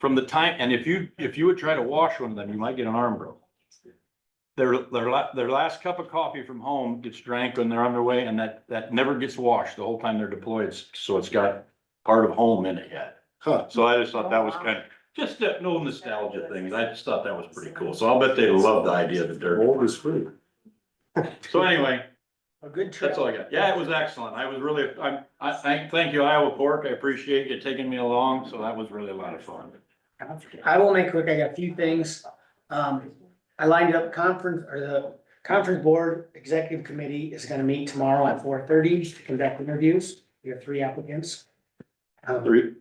G: from the time, and if you would try to wash one of them, you might get an arm broke. Their last cup of coffee from home gets drank when they're on their way, and that never gets washed the whole time they're deployed, so it's got part of home in it yet.
D: Huh.
G: So I just thought that was kind of, just no nostalgia things. I just thought that was pretty cool. So I'll bet they love the idea of the dirt.
F: Old is free.
G: So anyway,
A: A good trip.
G: that's all I got. Yeah, it was excellent. I was really, thank you, Iowa Pork. I appreciate you taking me along. So that was really a lot of fun.
A: I will make quick, I got a few things. I lined up the conference board executive committee is gonna meet tomorrow at 4:30 to conduct interviews. We have 3 applicants. 3.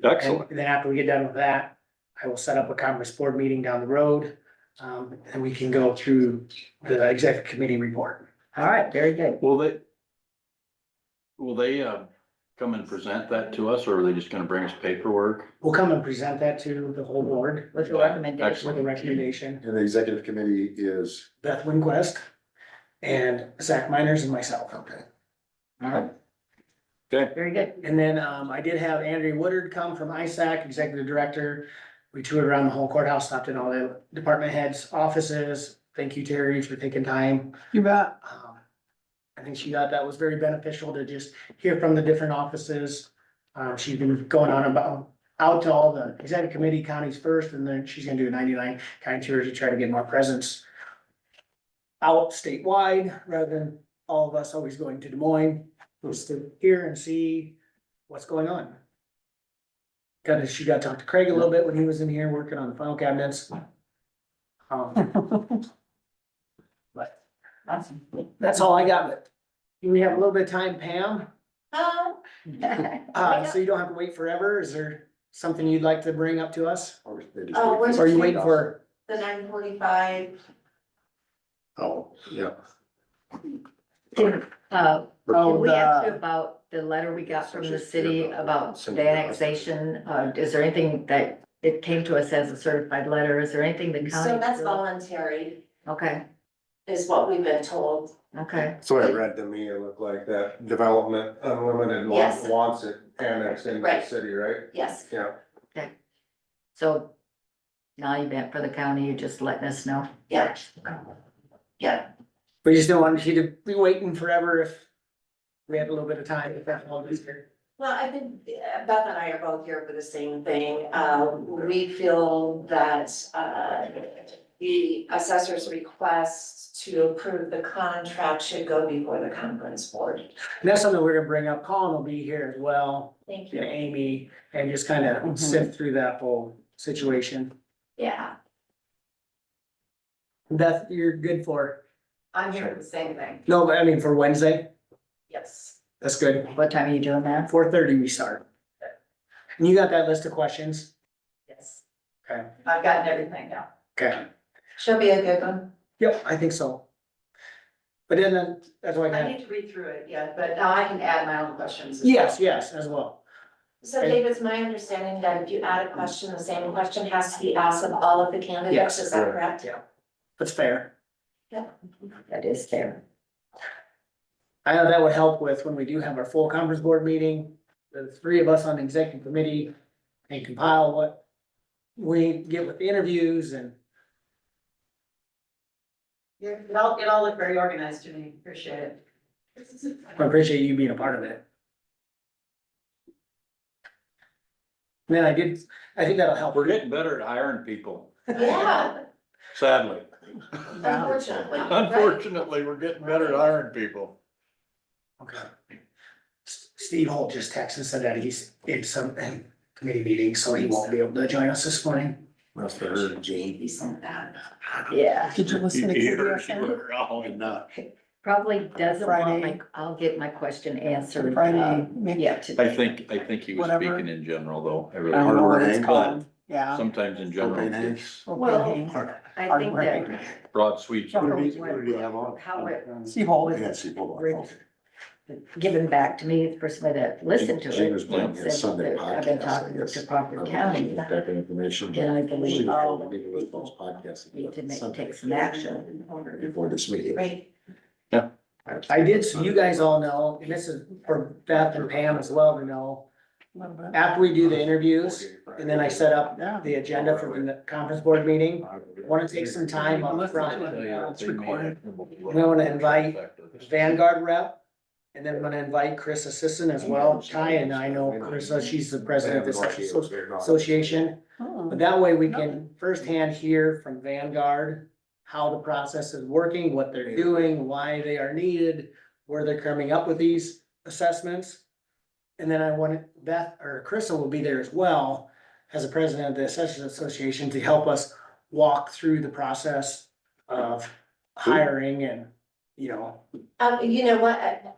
G: Excellent.
A: And then after we get done with that, I will set up a conference board meeting down the road. And we can go through the executive committee report.
E: All right, very good.
G: Will they come and present that to us, or are they just gonna bring us paperwork?
A: We'll come and present that to the whole board
E: With a recommendation.
A: with a recommendation.
D: And the executive committee is,
A: Beth Winquist and Zach Miners and myself.
D: okay.
E: All right,
G: Okay.
E: very good.
A: And then, I did have Andrea Woodard come from ISAC, Executive Director. We toured around the whole courthouse, stopped in all the department heads' offices. Thank you, Terry, for taking time.
C: You bet.
A: I think she thought that was very beneficial to just hear from the different offices. She's been going on about, out to all the executive committee counties first, and then she's gonna do a 99 county tour to try to get more presence out statewide, rather than all of us always going to Des Moines, just to hear and see what's going on. She got to talk to Craig a little bit when he was in here working on the file cabinets. But that's all I got, but we have a little bit of time, Pam. So you don't have to wait forever. Is there something you'd like to bring up to us?
D: Or they just
H: Oh,
D: wait
H: where's
A: Or are you waiting for?
H: The 9:45.
F: Oh, yeah.
E: Uh,
A: Oh,
E: did we ask you
C: the,
E: about the letter we got from the city about the annexation? Is there anything that, it came to us as a certified letter, is there anything the county?
H: So that's voluntary,
E: Okay,
H: is what we've been told.
E: okay,
F: So it read to me, it looked like that Development Unlimited
H: Yes.
F: wants it annexed into the
H: Right.
F: city, right?
H: Yes,
F: Yeah.
E: so now you meant for the county, you're just letting us know?
H: yeah. Yeah,
A: We just don't want you to be waiting forever if we have a little bit of time, if that's all this here.
H: well, I think Beth and I are both here for the same thing. We feel that, the assessor's request to approve the contract should go before the conference board.
A: And that's something we're gonna bring up. Colin will be here as well,
H: Thank
A: and
H: you.
A: Amy, and just kind of
C: Mhm.
A: sift through that whole situation.
H: Yeah,
A: Beth, you're good for,
H: I'm here for the same thing.
A: no, but I mean, for Wednesday,
H: Yes.
A: that's good.
E: What time are you doing that?
A: 4:30 we start. And you got that list of questions?
H: Yes.
A: Okay,
H: I've gotten everything down.
A: okay.
H: She'll be a good one.
A: Yep, I think so. But then, that's why I
H: I
A: got,
H: need to read through it yet, but now I can add my own questions.
A: yes, yes, as well.
H: So Dave, it's my understanding that if you add a question, the same question has to be asked of all of the candidates,
A: Yes.
H: is that correct?
A: Yeah. That's fair.
E: That is fair.
A: I know that would help with when we do have our full conference board meeting, the three of us on the executive committee and compile what we get with the interviews and.
H: Yeah, it all looked very organized to me, appreciate it.
A: I appreciate you being a part of it. Man, I think that'll help.
G: We're getting better at hiring people,
H: Yeah,
G: sadly.
H: unfortunately. right?
G: Unfortunately, we're getting better at hiring people.
A: Okay. Steve Holt just texted and said that he's in some committee meeting, so he won't be able to join us this morning.
F: Must have heard.
H: JB sent that.
E: Yeah,
C: did you listen to KDFN?
E: probably doesn't want my,
C: Friday.
E: I'll get my question answered.
C: Friday, Mick?
E: Yeah,
G: I think he was
C: Whatever.
G: speaking in general though.
C: I don't know what it's
D: Hardware
C: called, yeah.
G: Sometimes in general,
D: Propane
G: it's
H: Well,
C: Okay.
E: I think that
G: broad sweeps.
C: Yeah.
D: Who did he have on?
E: how it,
C: Steve Holt.
D: Yeah, see, hold on, okay.
E: given back to me, for somebody that listened to
D: She
E: it.
D: was playing
E: said
D: his Sunday
E: that I've been
D: podcast, I
E: talking
D: guess.
E: to Crawford County,
D: That kind of information.
E: and I believe
D: She
E: all
D: was maybe with those podcasts
E: need to make,
D: Sunday
E: take some action.
D: Before this meeting.
H: Right,
A: I did, so you guys all know, and this is for Beth and Pam as well to know, after we do the interviews, and then I set up
C: Yeah.
A: the agenda for the conference board meeting, I wanna take some time up front.
C: It's recorded.
A: We wanna invite Vanguard rep, and then I'm gonna invite Chris Assistant as well. Ty and I know Carissa, she's the president of this association.
C: Oh.
A: But that way we can firsthand hear from Vanguard how the process is working, what they're doing, why they are needed, where they're coming up with these assessments. And then I want Beth or Carissa will be there as well as the president of the Assessors Association to help us walk through the process of hiring and, you know.
H: you know what?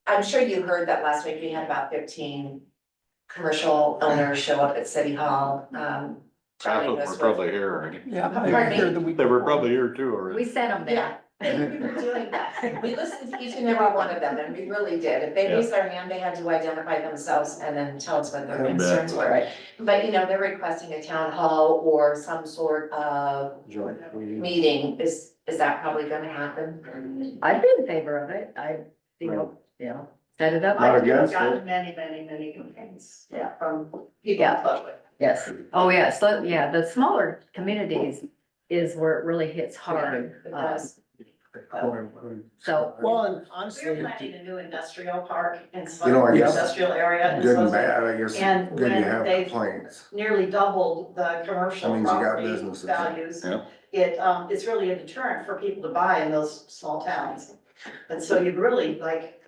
H: I'm sure you heard that last week we had about 15 commercial owners show up at City Hall.
G: Half of them were probably here already.
C: Yeah.
H: Pardon me?
C: Here the week
G: They were
C: before.
G: probably here too
E: We
G: already.
E: sent them
H: Yeah,
E: there.
H: thank you for doing that. We listened to each and every one of them, and we really did. If they
G: Yeah.
H: raised their hand, they had to identify themselves and then tell us what their
G: I bet.
H: concerns were.
E: Right.
H: But, you know, they're requesting a town hall or some sort of meeting. Is that probably gonna happen?
E: I'd be in favor of it. Set it up.
F: Not against it.
H: Many complaints.
E: Yeah.
H: From
E: Yeah.
H: people in public.
E: Yes. Oh, yeah. So, yeah, the smaller communities is where it really hits hard.
H: It does.
E: So,
A: Well, and
H: We're
A: honestly,
H: planning a new industrial park in
F: You know, I
H: some
F: guess
H: industrial area. in
F: Good and
H: Swansea.
F: bad, I guess,
H: And
F: good
H: when
F: to have
H: they-
F: complaints.
H: Nearly doubled the
F: That
H: commercial
F: means you got
H: property
F: businesses.
H: values.
B: Yeah.
H: It's really a deterrent for people to buy in those small towns. And so you'd really like.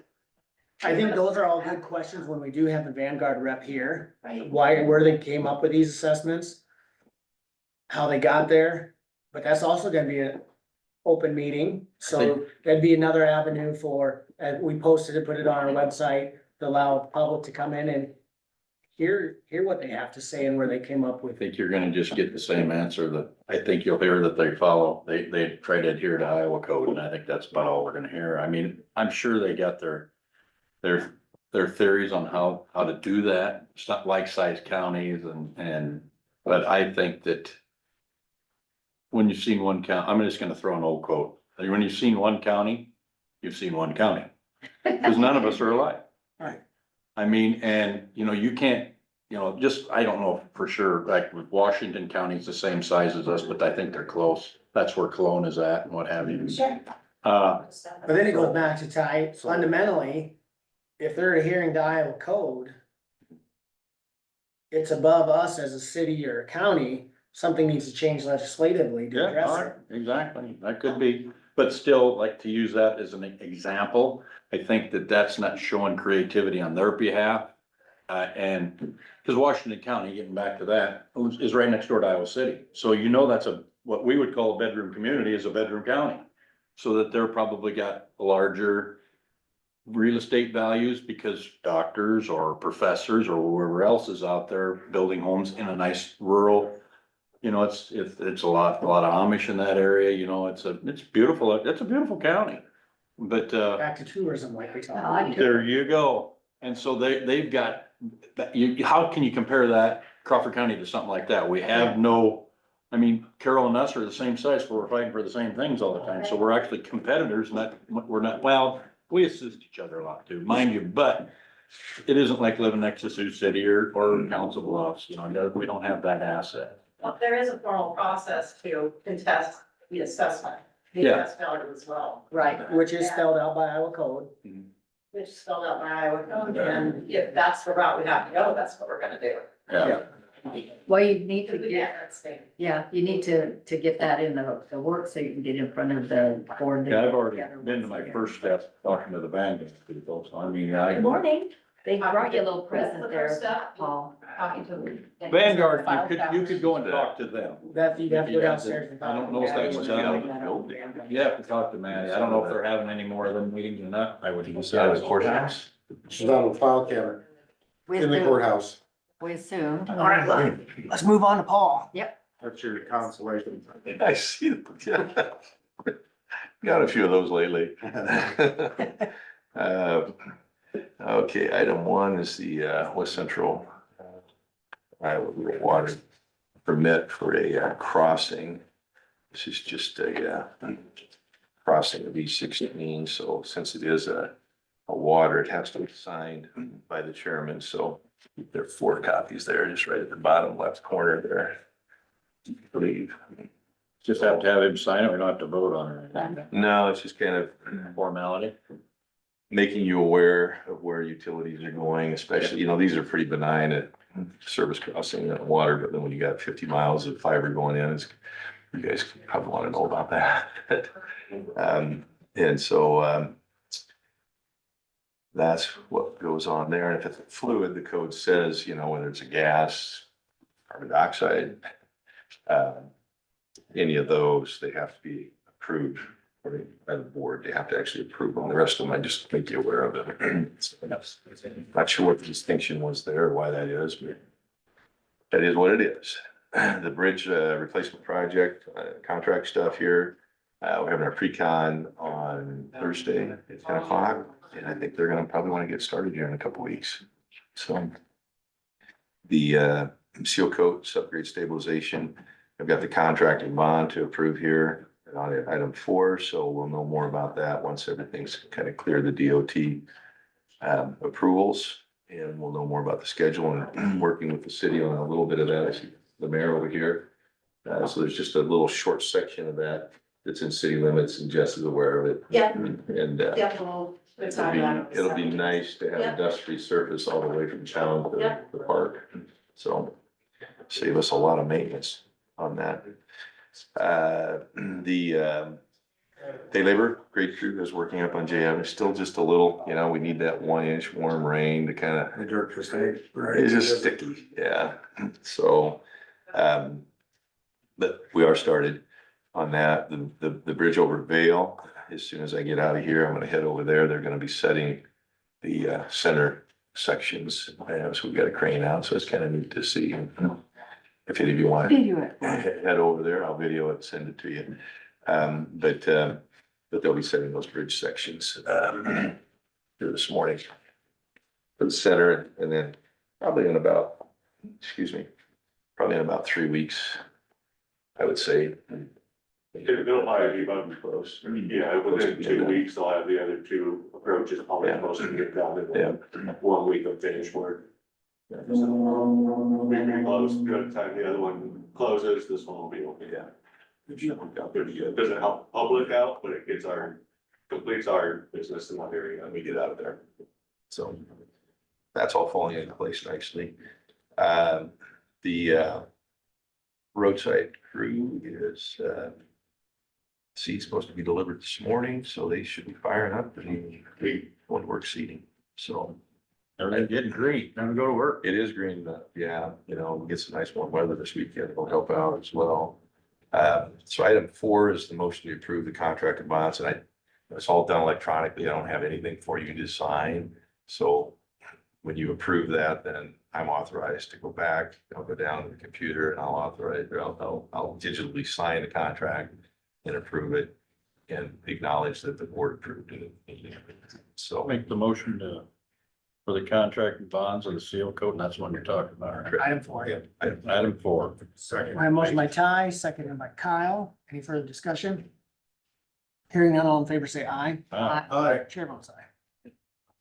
A: I think those are all good questions when we do have the Vanguard rep here.
H: Right.
A: Why, where they came up with these assessments. How they got there, but that's also gonna be an open meeting, so that'd be another avenue for, we posted it, put it on our website. To allow the public to come in and hear what they have to say and where they came up
G: I
A: with.
G: think you're gonna just get the same answer that, I think you'll hear that they follow, they try to adhere to Iowa code, and I think that's about all we're gonna hear. I mean, I'm sure they got their theories on how to do that. It's not like size counties but I think that when you've seen one county, I'm just gonna throw an old quote. When you've seen one county, you've seen one county. Cause none of us are alike.
A: Right.
G: I mean, and you can't, just, I don't know for sure, like with Washington County's the same size as us, but I think they're close. That's where Cologne is at and what have you.
H: Sure.
A: But then it goes back to Ty, fundamentally, if they're adhering to Iowa code. It's above us as a city or a county, something needs to change legislatively to address
G: Yeah,
A: it.
G: exactly. That could be, but still, like to use that as an example, I think that that's not showing creativity on their behalf. And, cause Washington County, getting back to that, is right next door to Iowa City. So that's what we would call a bedroom community is a bedroom county. So that they're probably got larger real estate values because doctors or professors or whoever else is out there building homes in a nice rural. It's a lot of Amish in that area, it's beautiful, it's a beautiful county. But,
A: Back to tourism like we talked
E: I
A: about.
E: do.
G: there you go. And so they've got, how can you compare that Crawford County to something like that? We have no, I mean, Carroll and us are the same size, but we're fighting for the same things all the time. So we're actually competitors, we're not, well, we assist each other a lot too, mind you, but it isn't like living next to Sioux City or Council Bluffs, we don't have that asset.
H: Well, there is a formal process to contest the assessment, the
G: Yeah.
H: assessed value as well.
E: right,
A: Which is spelled out by Iowa code.
H: Which is spelled out by Iowa code, and if that's the route we have to go, that's what we're gonna do.
G: Yeah.
E: well, you need to
H: Because we
E: get,
H: get that state.
E: yeah, you need to get that in the work so you can get in front of the board.
G: Yeah, I've already been to my first step, talking to the band people, so I mean,
E: Good morning. They brought you a little
H: That's
E: present
H: the
E: there,
H: first step.
E: Paul.
H: Talking to them.
G: Vanguard, you could go and talk to them.
A: That you have to go downstairs and talk.
G: I don't know if that was done. You have to talk to Maddie. I don't know if they're having any more of them meetings or not. I would.
B: Out of the courthouse.
D: She's on the file cabinet
E: We
D: in the
E: assume,
D: courthouse.
E: we assume.
A: All right, let's move on to Paul.
F: That's your consolation.
B: I see. Got a few of those lately. Okay, item 1 is the West Central Iowa Rural Water permit for a crossing. This is just a crossing of E16, so since it is a water, it has to be signed by the chairman, so there are 4 copies there, just right at the bottom left corner there. I believe.
G: Just have to have him sign it. We don't have to vote on it.
B: No, it's just kind of
G: Formality.
B: making you aware of where utilities are going, especially, these are pretty benign at service crossing and water, but then when you got 50 miles of fiber going in, you guys probably want to know about that. And so, that's what goes on there. And if it's a fluid, the code says, whether it's a gas, carbon dioxide, any of those, they have to be approved by the board. They have to actually approve them. The rest of them, I just make you aware of it. Not sure what the distinction was there, or why that is, but that is what it is. The bridge replacement project, contract stuff here. We're having our pre-con on Thursday at 10 o'clock, and I think they're gonna probably want to get started here in a couple weeks. So the seal coat, subgrade stabilization, I've got the contract and bond to approve here on item 4, so we'll know more about that once everything's kind of clear, the DOT approvals, and we'll know more about the schedule and working with the city on a little bit of that. I see the mayor over here. So there's just a little short section of that
I: that's in city limits and Jess is aware of it.
H: Yep.
I: And,
H: Yep, we'll talk about it.
I: it'll be nice to have a
H: Yep.
I: dust-free surface all the way from town to
H: Yep.
I: the park. So save us a lot of maintenance on that. The day labor, great crew is working up on J Avenue, still just a little, we need that 1 inch warm rain to kind of,
F: The dirt just ain't right.
I: it's just sticky, yeah. So, but we are started on that. The bridge over Vale, as soon as I get out of here, I'm gonna head over there. They're gonna be setting the center sections. So we've got a crane out, so it's kind of neat to see. If any of you want to
E: Video it.
I: head over there, I'll video it, send it to you. But they'll be setting those bridge sections here this morning for the center, and then probably in about 3 weeks, I would say.
J: It'll probably be about
I: Close.
J: Yeah, within 2 weeks, they'll have the other two approaches probably
I: Yeah.
J: supposed to get done
I: Yeah.
J: in 1 week of finish work. So, we can close, good time the other one closes, this one will be open.
I: Yeah.
J: It doesn't help public out, but it completes our business in that area.
I: And we get out of there. So that's all falling into place nicely. The roadside crew is, seed's supposed to be delivered this morning, so they should be firing up and we going to work seeding. So
G: Everything's getting green, time to go to work.
I: it is green, yeah, we'll get some nice warm weather this weekend. It'll help out as well. So item 4 is the motion to approve the contract of bonds, and it's all done electronically. I don't have anything for you to sign. So when you approve that, then I'm authorized to go back, I'll go down to the computer and I'll authorize, or I'll digitally sign the contract and approve it and acknowledge that the board approved it.
G: I'll
I: So,
G: make the motion for the contract and bonds of the seal coat, and that's what you're talking about, right?
A: Item 4.
I: yeah,
G: Item 4.
A: I have a motion by Ty, seconded by Kyle. Any further discussion? Hearing none, all in favor, say aye. Chair votes aye.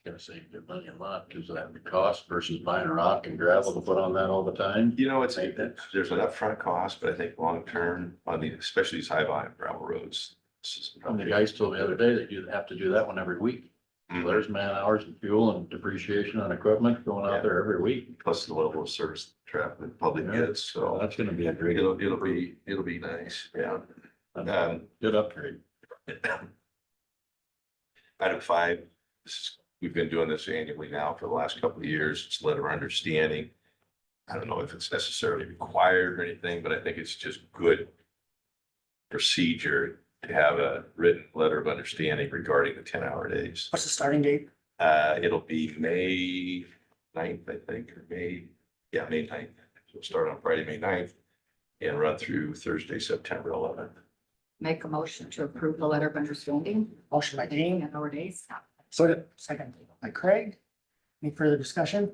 G: Gonna save you money a lot, because of that cost versus buying rock and gravel to put on that all the time.
I: there's an upfront cost, but I think long-term on especially these high volume gravel roads.
G: And the guys told me the other day that you have to do that one every week. So there's man hours and fuel and depreciation on equipment going out there every week.
I: Plus the level of service traffic the public gets,
G: So
I: so
G: that's gonna be a great.
I: it'll be nice, yeah.
G: Good upgrade.
I: Item 5, we've been doing this annually now for the last couple of years. It's letter of understanding. I don't know if it's necessarily required or anything, but I think it's just good procedure to have a written letter of understanding regarding the 10-hour days.
A: What's the starting date?
I: It'll be May 9th, I think, or May 9th. We'll start on Friday, May 9th and run through Thursday, September 11th.
E: Make a motion to approve the letter of understanding
A: Motion by Dean,
E: and our days.
A: second by Craig. Any further discussion?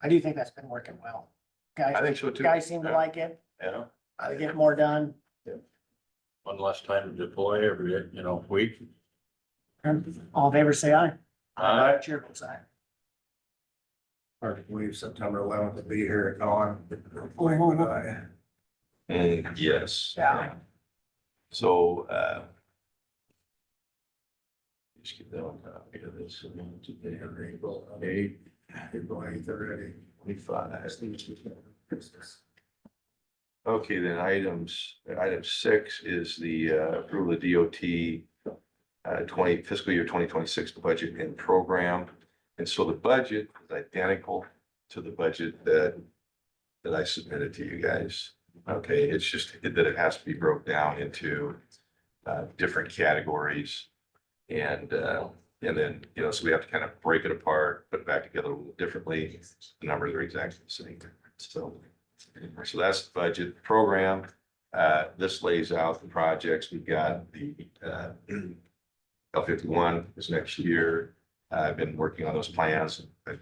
A: I do think that's been working well.
I: I
A: Guys,
I: think so too.
A: guys seem to like it.
G: Yeah.
A: They get more done.
G: One less time to deploy every, week.
A: All in favor, say aye.
G: Aye.
A: Chair votes aye.
F: Hard to believe September 11th will be here and gone.
I: Yes.
A: Yeah.
I: So, just get that on copy of this.
F: April 8th already.
I: 25. Okay, then item 6 is the approval of DOT 20 fiscal year 2026 budget and program. And so the budget is identical to the budget that I submitted to you guys. Okay, it's just that it has to be broke down into different categories. And then, so we have to kind of break it apart, put it back together a little differently. The numbers are exactly the same. So that's the budget program. This lays out the projects. We've got the L51 is next year. I've been working on those plans. I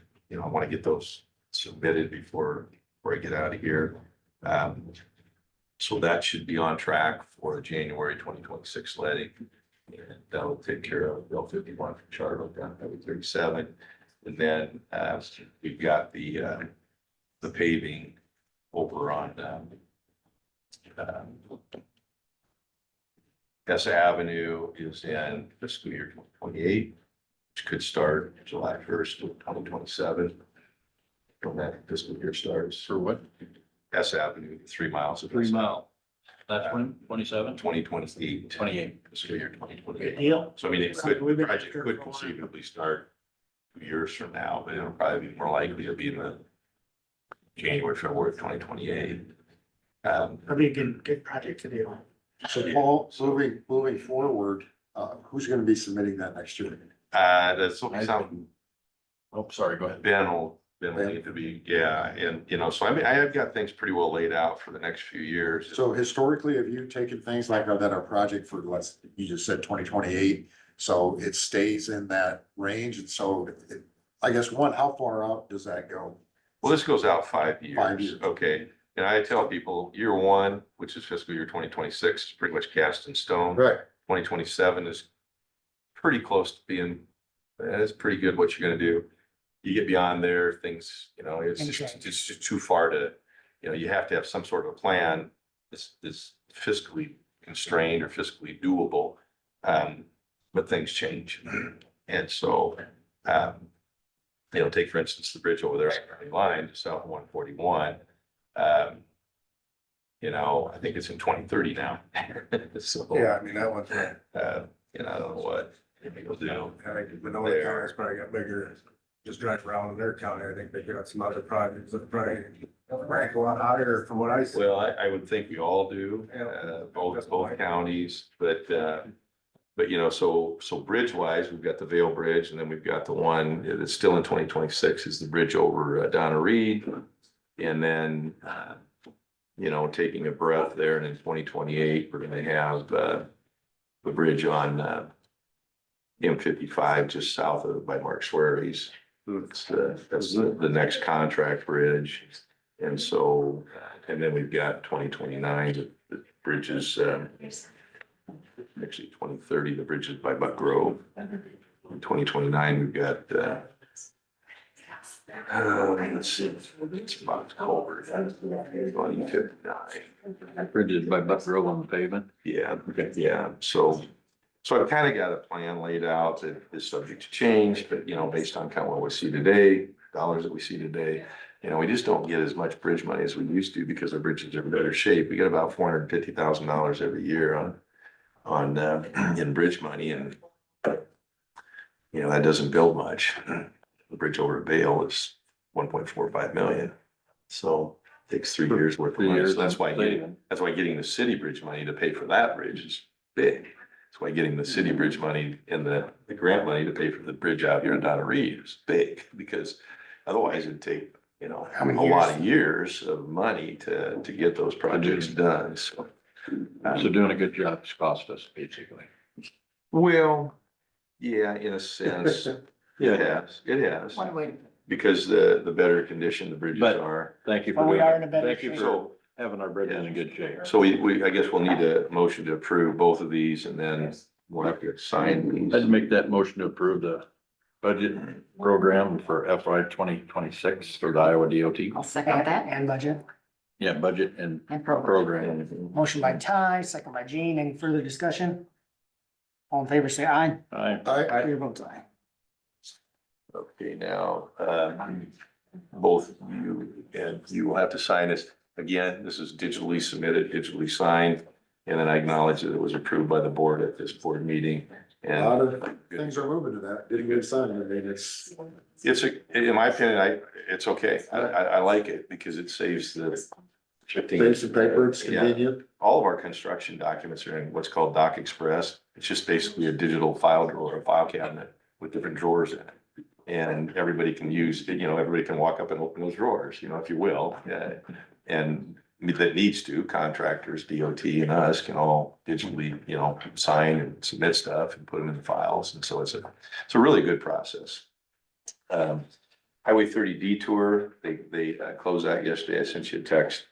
I: want to get those submitted before I get out of here. So that should be on track for January 2026 letting. And that will take care of L51 from Charlotte down to 37. And then we've got the paving over on Hess Avenue is in fiscal year 2028, which could start July 1st, 2027. When that fiscal year starts.
G: For what?
I: Hess Avenue, 3 miles of
G: 3
I: Hess
G: mile. That's when, 27?
I: 2028.
G: 28.
I: Fiscal year
A: Good
I: 2028.
A: deal.
I: So I mean, it could, the project could conceivably start 2 years from now, but it'll probably be more likely to be in the January, February of 2028.
A: That'd be a good project to do.
D: So Paul, moving forward, who's gonna be submitting that next year?
I: That's something
G: Oh, sorry, go ahead.
I: Ben will need to be, yeah, and, you know, so I mean, I have got things pretty well laid out for the next few years.
D: So historically, have you taken things like that, our project for, you just said 2028, so it stays in that range, and so I guess how far out does that go?
I: Well, this goes out 5 years.
D: 5 years.
I: Okay, and I tell people, year one, which is fiscal year 2026, is pretty much cast in stone.
D: Right.
I: 2027 is pretty close to being, it's pretty good what you're gonna do. You get beyond there, things, you know, it's just too far to, you know, you have to have some sort of a plan. This fiscally constrained or fiscally doable. But things change. And so, you know, take for instance, the bridge over there, line to South 141. You know, I think it's in 2030 now. So,
F: Yeah, I mean, that one's,
I: you know, I don't know what people do.
F: I think Winona County's probably got bigger, just drive around in their county, I think they got some other projects that probably rank a lot higher from what I see.
I: Well, I would think we all do, both counties, but you know, so bridge wise, we've got the Vale Bridge, and then we've got the one that's still in 2026 is the bridge over Donna Reed. And then, you know, taking a breath there, and in 2028, we're gonna have the bridge on M55 just south of by Mark Sweary's. That's the next contract bridge. And so, and then we've got 2029, the bridges, actually 2030, the bridges by Buck Grove. In 2029, we've got, let's see, it's about Culver, 2059.
G: Bridges by Buck Grove on the pavement.
I: Yeah, yeah, so I've kind of got a plan laid out that is subject to change, but you know, based on kind of what we see today, dollars that we see today, you know, we just don't get as much bridge money as we used to because our bridges are in better shape. We get about $450,000 every year on in bridge money, and you know, that doesn't build much. The bridge over Vale is 1.45 million. So it takes 3 years worth of money. So that's why getting the city bridge money to pay for that bridge is big. That's why getting the city bridge money and the grant money to pay for the bridge out here in Donna Reed is big, because otherwise it'd take, you know, a lot of years of money to get those projects done. So
G: Doing a good job has cost us, basically.
I: well, yeah, in a sense, it has.
E: One way.
I: Because the better condition the bridges
G: But-
I: are.
G: Thank you for
A: Well, we
G: doing
A: are in a
G: it.
A: better
G: Thank you
A: shape.
G: for
I: So,
G: having our bridges in good shape.
I: so I guess we'll need a motion to approve both of these, and then we'll have to sign these.
G: I'd make that motion to approve the budget program for FY 2026 for the Iowa DOT.
E: I'll second that
A: And budget.
G: Yeah, budget and
E: and program.
G: program.
A: Motion by Ty, second by Gene. Any further discussion? All in favor, say aye. Chair votes aye.
I: Okay, now, both you and you will have to sign this. Again, this is digitally submitted, digitally signed, and then I acknowledge that it was approved by the board at this board meeting.
D: A lot
I: And
D: of things are moving to that, didn't get signed, I mean, it's.
I: in my opinion, it's okay. I like it because it saves the shifting.
D: Saves the paper, it's
I: Yeah.
D: convenient.
I: All of our construction documents are in what's called Doc Express. It's just basically a digital file drawer, a file cabinet with different drawers in it. And everybody can use, you know, everybody can walk up and open those drawers, you know, if you will. And that needs to, contractors, DOT and us can all digitally, you know, sign and submit stuff and put them in the files. And so it's a really good process. Highway 30 detour, they closed that yesterday. I sent you a text.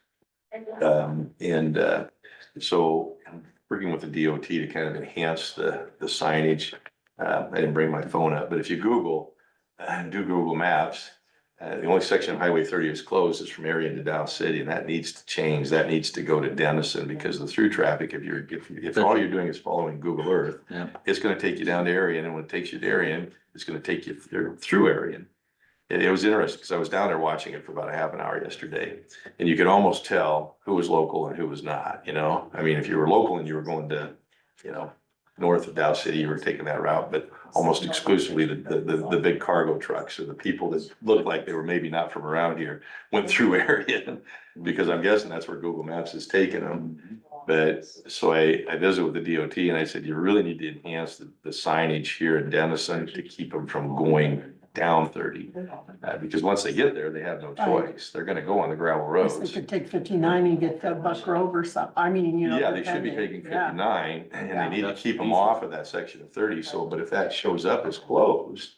I: So I'm working with the DOT to kind of enhance the signage. I didn't bring my phone up, but if you do Google Maps, The only section of Highway 30 is closed is from Arion to Dow City, and that needs to change. That needs to go to Denison because the through traffic, if all you're doing is following Google Earth,
G: Yeah.
I: it's gonna take you down to Arion, and when it takes you to Arion, it's gonna take you through Arion. It was interesting because I was down there watching it for about a half an hour yesterday, and you could almost tell who was local and who was not, you know? I mean, if you were local and you were going to, you know, north of Dow City, you were taking that route, but almost exclusively the big cargo trucks or the people that looked like they were maybe not from around here went through Arion, because I'm guessing that's where Google Maps is taking them. But so I visited with the DOT and I said, you really need to enhance the signage here in Denison to keep them from going down 30. Because once they get there, they have no choice. They're gonna go on the gravel
C: Guess they
I: roads.
C: could take 59 and get to Buck Grove or something, I mean, you know.
I: Yeah, they should be taking 59 and they need to keep them off of that section of 30. So, but if that shows up as closed,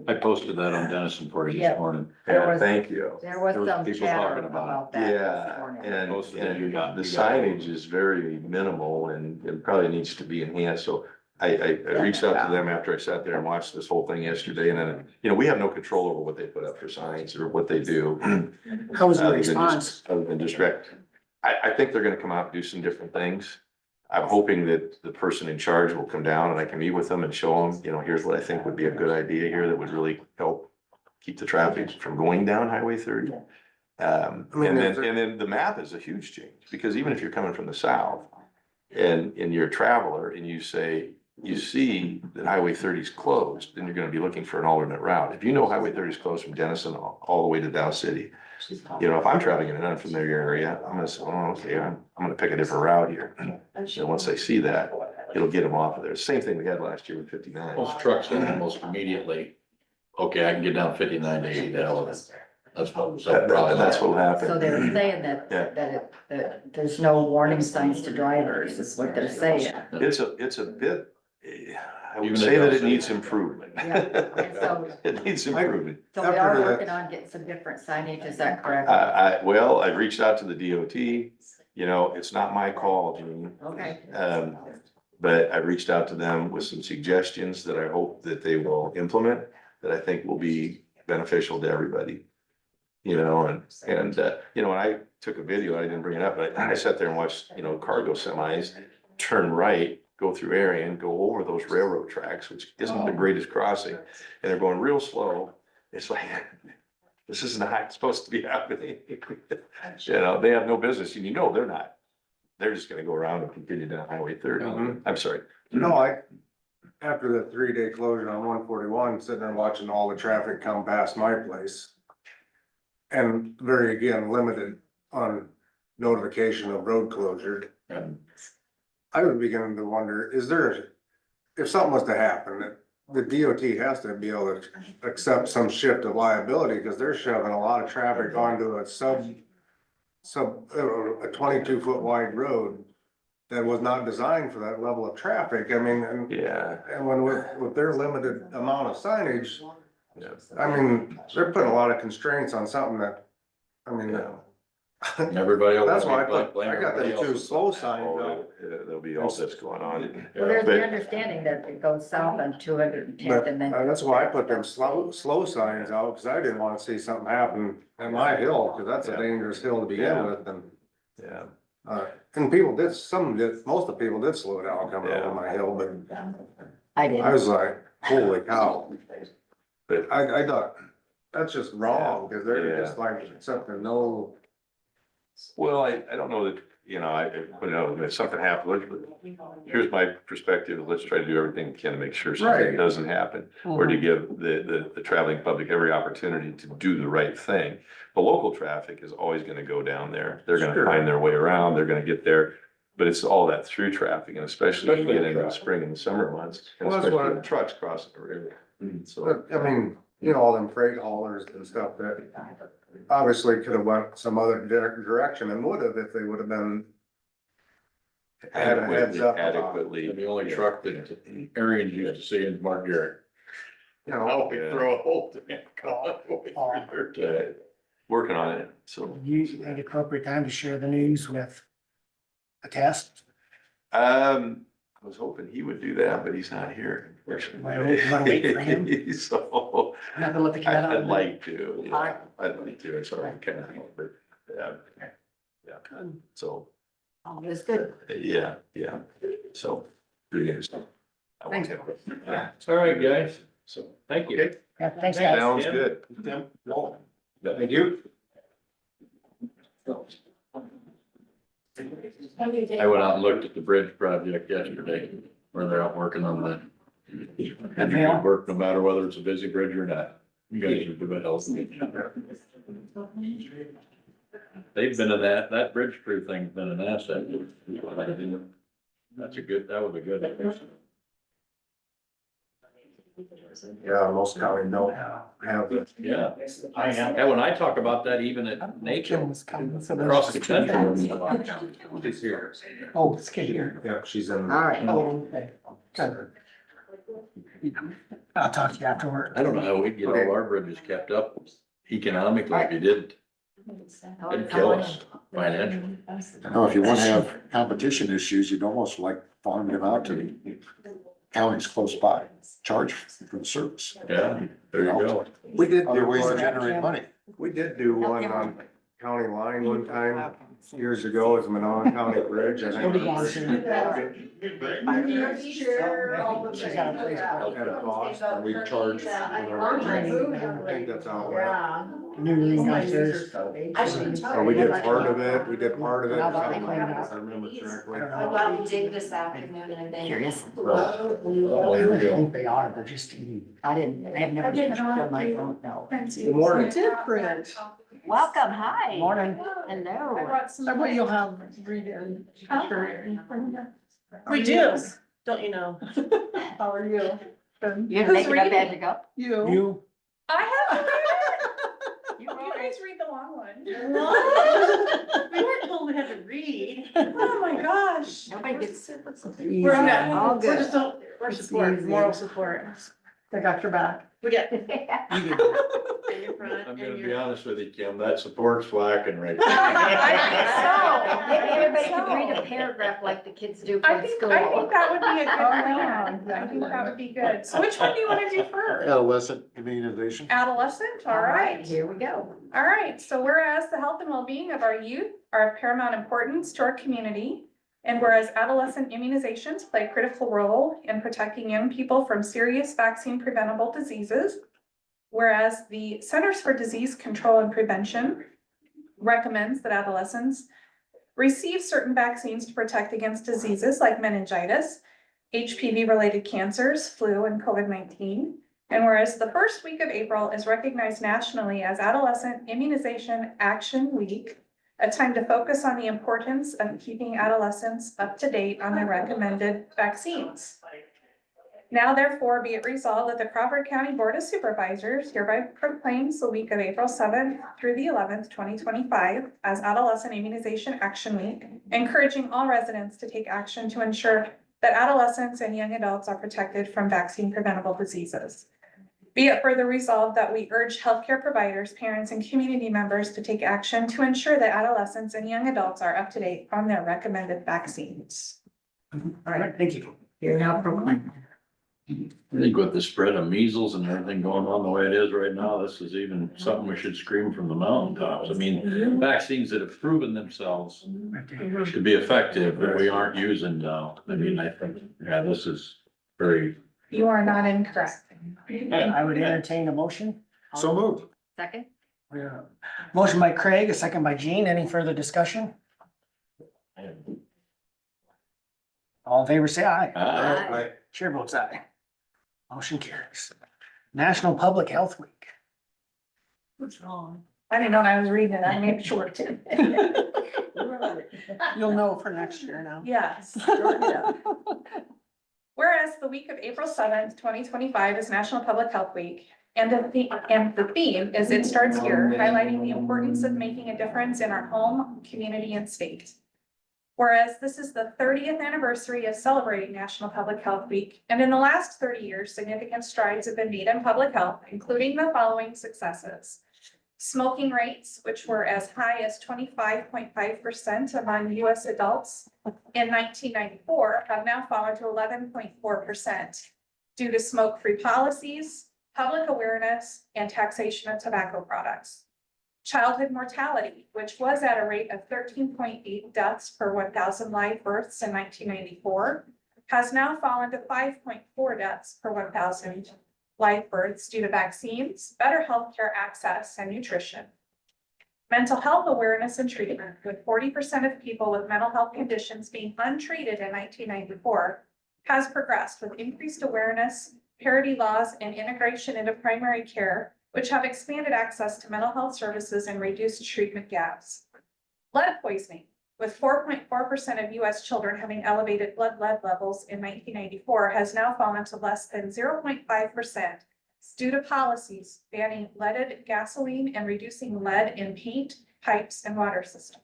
G: I posted that on Denison for you
E: Yeah.
G: this morning.
E: There
I: yeah,
E: was-
I: thank you.
E: There was
G: There was
E: some
G: people
E: chatter
G: talking about
E: about that this
I: Yeah,
E: morning.
I: and
G: Most of them you got-
I: the
G: you got-
I: signage is very minimal and probably needs to be enhanced. So I reached out to them after I sat there and watched this whole thing yesterday. And then, you know, we have no control over what they put up for signs or what they do.
A: How was the
I: Other than just-
A: response?
I: Other than just direct. I think they're gonna come out and do some different things. I'm hoping that the person in charge will come down and I can meet with them and show them, you know, here's what I think would be a good idea here that would really help keep the traffic from going down Highway 30.
F: I mean,
I: And
F: if
I: then the map is a huge change, because even if you're coming from the south and you're a traveler and you say, you see that Highway 30 is closed, then you're gonna be looking for an alternate route. If you know Highway 30 is closed from Denison all the way to Dow City, you know, if I'm traveling in an unfamiliar area, I'm gonna say, oh, okay, I'm gonna pick a different route here. And once they see that, it'll get them off of there. Same thing we had last year with 59.
G: Most trucks then almost immediately, okay, I can get down 59 to 80 to hell with it. That's what.
I: That's what'll happen.
E: So they're saying that,
I: Yeah.
E: that there's no warning signs to drivers, is what they're saying.
I: It's a bit, I would
G: Even
I: say
G: at
I: that
G: Dow
I: it
G: City.
I: needs improvement.
E: Yeah. So-
I: It needs improvement.
E: So we
F: After
E: are
F: that-
E: working on getting some different signage, is that correct?
I: Well, I've reached out to the DOT, you know, it's not my call, Gene.
E: Okay.
I: But I've reached out to them with some suggestions that I hope that they will implement, that I think will be beneficial to everybody. You know, and you know, when I took a video, I didn't bring it up, but I sat there and watched, you know, cargo semis turn right, go through Arion, go over those railroad tracks, which isn't the greatest crossing, and they're going real slow. It's like, this is not supposed to be happening. You know, they have no business, and you know, they're not. They're just gonna go around and continue down Highway 30.
F: Mhm.
I: I'm sorry.
F: No, after the 3-day closure on 141, sitting there watching all the traffic come past my place. And very, again, limited on notification of road closure. I was beginning to wonder, if something was to happen, the DOT has to be able to accept some shift of liability, because they're shoving a lot of traffic onto a 22-foot wide road that was not designed for that level of traffic. I mean,
I: Yeah,
F: and when with their limited amount of signage,
I: yeah,
F: I mean, they're putting a lot of constraints on something that, I mean,
I: yeah.
G: Everybody.
F: that's why
G: blame
F: I got them
G: everybody
F: two
G: else.
F: slow signs
I: Oh,
F: out.
I: there'll be all this going on.
E: Well, there's
I: But-
E: the understanding that it goes south on 210th
F: But
E: and then.
F: that's why I put them slow signs out, because I didn't want to see something happen at my hill, because that's a
I: Yeah.
F: dangerous hill to begin
I: Yeah.
F: with, and.
I: Yeah,
F: And most of the people did slow down coming over my hill, but
E: I did.
F: I was like, holy cow. But I thought, that's just wrong, because they're just like, something, no.
I: well, I don't know that, you know, you know, if something happens, here's my perspective, let's try to do everything we can to make sure something
F: Right.
I: doesn't happen. Or to give the traveling public every opportunity to do the right thing. The local traffic is always gonna go down there, they're gonna
F: Sure.
I: find their way around, they're gonna get there. But it's all that through traffic, and especially when you get into the spring and the summer months, and
F: Well, that's
I: especially
F: what-
I: the trucks crossing the river. So,
F: But, I mean, you know, all them freight haulers and stuff that obviously could have went some other direction and would have if they would have been. Had a heads up about,
I: adequately.
G: The only truck that Arian used to see is Mark Garrett.
F: you know,
G: Now we throw a whole thing.
I: Working on it, so.
A: You think appropriate time to share the news with a test?
I: I was hoping he would do that, but he's not here.
A: Wanna wait for him?
I: So,
A: Nothing with the cat on.
I: I'd like to, yeah, I'd like to, it's already kind of, but, yeah. Yeah, so,
E: All is good.
I: yeah, so.
A: Thanks.
I: Yeah.
G: All right, guys. So, thank you.
A: Yeah, thanks, guys.
I: Sounds good.
F: Thank you.
G: I went out and looked at the bridge project yesterday, where they're out working on that. And you can work no matter whether it's a busy bridge or not. You guys are doing a They've been in that bridge crew thing's been an asset. That's a good, that was a good.
F: Yeah, most county don't have it.
G: Yeah. And when I talk about that, even at nature,
C: Kim was coming, so there's
G: across the
C: just two
G: country.
C: things.
F: She's here.
C: Oh, it's good here.
F: Yeah, she's in.
E: All right.
C: Oh, okay. Good. I'll talk to you afterward.
G: I don't know how we'd get all our bridges kept up economically if you didn't. It'd kill us financially.
D: If you want to have competition issues, you'd almost like farm them out to counties close by, charge for the service.
G: Yeah, there you go.
F: We did
D: Other
F: do
D: ways to
F: one,
D: generate money.
F: we did do one on county line one time, years ago, as a Monon County Bridge. I think.
A: What do you want to
F: At a cost, and we charged. I think that's how it went.
A: New room downstairs.
F: So we did part of it,
A: How about they clean it
F: if
A: up?
F: I remember correctly.
H: I'll go out and dig this afternoon and then.
E: Curious.
A: I think they are, they're just.
E: I have never been to my own, no.
F: Good morning.
C: Different.
E: Welcome, hi.
A: Morning.
E: Hello.
C: I bet you'll have read in.
K: We do, don't you know?
C: How are you?
E: You didn't make it up as you go?
C: You.
A: You,
K: I have to read it.
E: You
K: You
E: wrote
K: guys
E: it.
K: read the long one.
H: We weren't told we had to read.
K: Oh my gosh.
E: Nobody gets.
K: We're on that,
E: All
K: we're
E: good.
K: just, we're support, moral support.
C: I got your back.
K: We get.
G: I'm gonna be honest with you, Kim, that support's slacking right
K: I
E: Maybe everybody
K: think so.
E: could read a paragraph like the kids do
K: I
E: from
K: think
E: school.
K: that would be a good
C: Oh,
K: plan. I
C: exactly.
K: think that would be good. So which one do you wanna do first?
D: Adolescent immunization.
K: Adolescent, all right.
E: Here we go.
K: All right, so whereas the health and well-being of our youth are of paramount importance to our community, and whereas adolescent immunizations play a critical role in protecting young people from serious vaccine preventable diseases, whereas the Centers for Disease Control and Prevention recommends that adolescents receive certain vaccines to protect against diseases like meningitis, HPV-related cancers, flu, and COVID-19. And whereas the first week of April is recognized nationally as Adolescent Immunization Action Week, a time to focus on the importance of keeping adolescents up to date on their recommended vaccines. Now therefore be it resolved that the Crawford County Board of Supervisors hereby proclaims the week of April 7th through the 11th, 2025 as Adolescent Immunization Action Week, encouraging all residents to take action to ensure that adolescents and young adults are protected from vaccine preventable diseases. Be it further resolved that we urge healthcare providers, parents, and community members to take action to ensure that adolescents and young adults are up to date on their recommended vaccines.
A: all right, thank you.
E: You're now proclaimed.
G: I think with the spread of measles and everything going on the way it is right now, this is even something we should scream from the mountaintops. I mean, vaccines that have proven themselves to be effective, but we aren't using now. I mean, I think, yeah, this is very.
K: You are not incorrect.
A: I would entertain a motion.
D: So moved.
E: Second?
A: Yeah. Motion by Craig, a second by Gene. Any further discussion? All in favor, say aye.
G: Ah,
A: Chair votes aye. Motion carries. National Public Health Week.
K: What's wrong? I didn't know I was reading it. I made sure to.
C: You'll know for next year now.
K: Yes. Whereas the week of April 7th, 2025 is National Public Health Week, and the theme is It Starts Here, highlighting the importance of making a difference in our home, community, and state. Whereas this is the 30th anniversary of celebrating National Public Health Week, and in the last 30 years, significant strides have been made in public health, including the following successes. Smoking rates, which were as high as 25.5% among US adults in 1994, have now fallen to 11.4% due to smoke-free policies, public awareness, and taxation of tobacco products. Childhood mortality, which was at a rate of 13.8 deaths per 1,000 live births in 1994, has now fallen to 5.4 deaths per 1,000 live births due to vaccines, better healthcare access, and nutrition. Mental health awareness and treatment, with 40% of people with mental health conditions being untreated in 1994, has progressed with increased awareness, parity laws, and integration into primary care, which have expanded access to mental health services and reduced treatment gaps. Lead poisoning, with 4.4% of US children having elevated blood lead levels in 1994, has now fallen to less than 0.5% due to policies banning leaded gasoline and reducing lead in paint, pipes, and water systems.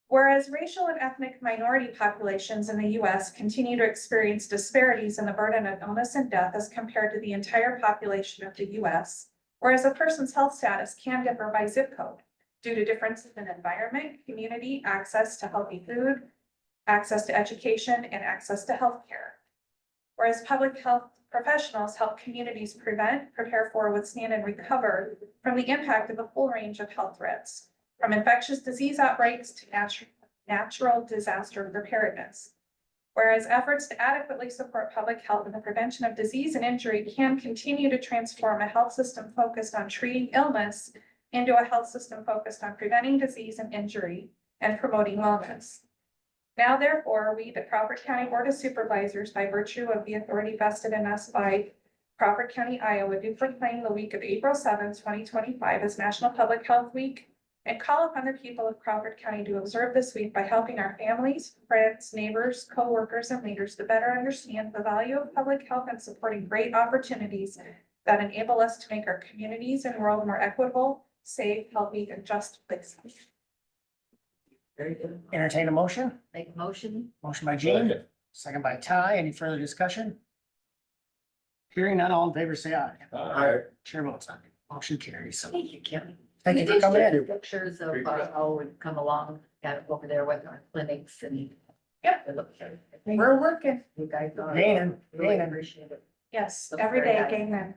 K: Whereas racial and ethnic minority populations in the US continue to experience disparities in the burden of illness and death as compared to the entire population of the US, whereas a person's health status can differ by zip code due to differences in environment, community, access to healthy food, access to education, and access to healthcare. Whereas public health professionals help communities prevent, prepare for, withstand, and recover from the impact of a full range of health threats, from infectious disease outbreaks to natural disaster preparedness. Whereas efforts to adequately support public health and the prevention of disease and injury can continue to transform a health system focused on treating illness into a health system focused on preventing disease and injury and promoting wellness. Now therefore, we, the Crawford County Board of Supervisors, by virtue of the authority vested in us by Crawford County, Iowa, do proclaim the week of April 7th, 2025 as National Public Health Week, and call upon the people of Crawford County to observe this week by helping our families, friends, neighbors, co-workers, and leaders to better understand the value of public health and supporting great opportunities that enable us to make our communities and world more equitable, safe, healthy, and just places.
A: Very good. Entertain a motion?
E: Make a motion.
A: Motion by Jean, second by Ty. Any further discussion? Hearing none, all in favor, say aye.
J: Aye.
A: Chair votes aye. Motion carries. So
E: Thank you, Kim.
A: thank you for coming in.
E: Pictures of how we've come along, got over there with our clinics and.
K: Yep.
E: We
K: We're working.
E: You guys are.
A: Gaining,
E: Really
A: gaining.
E: appreciate it.
K: Yes,
E: Looks
K: every
E: very
K: day
E: nice.
K: again then.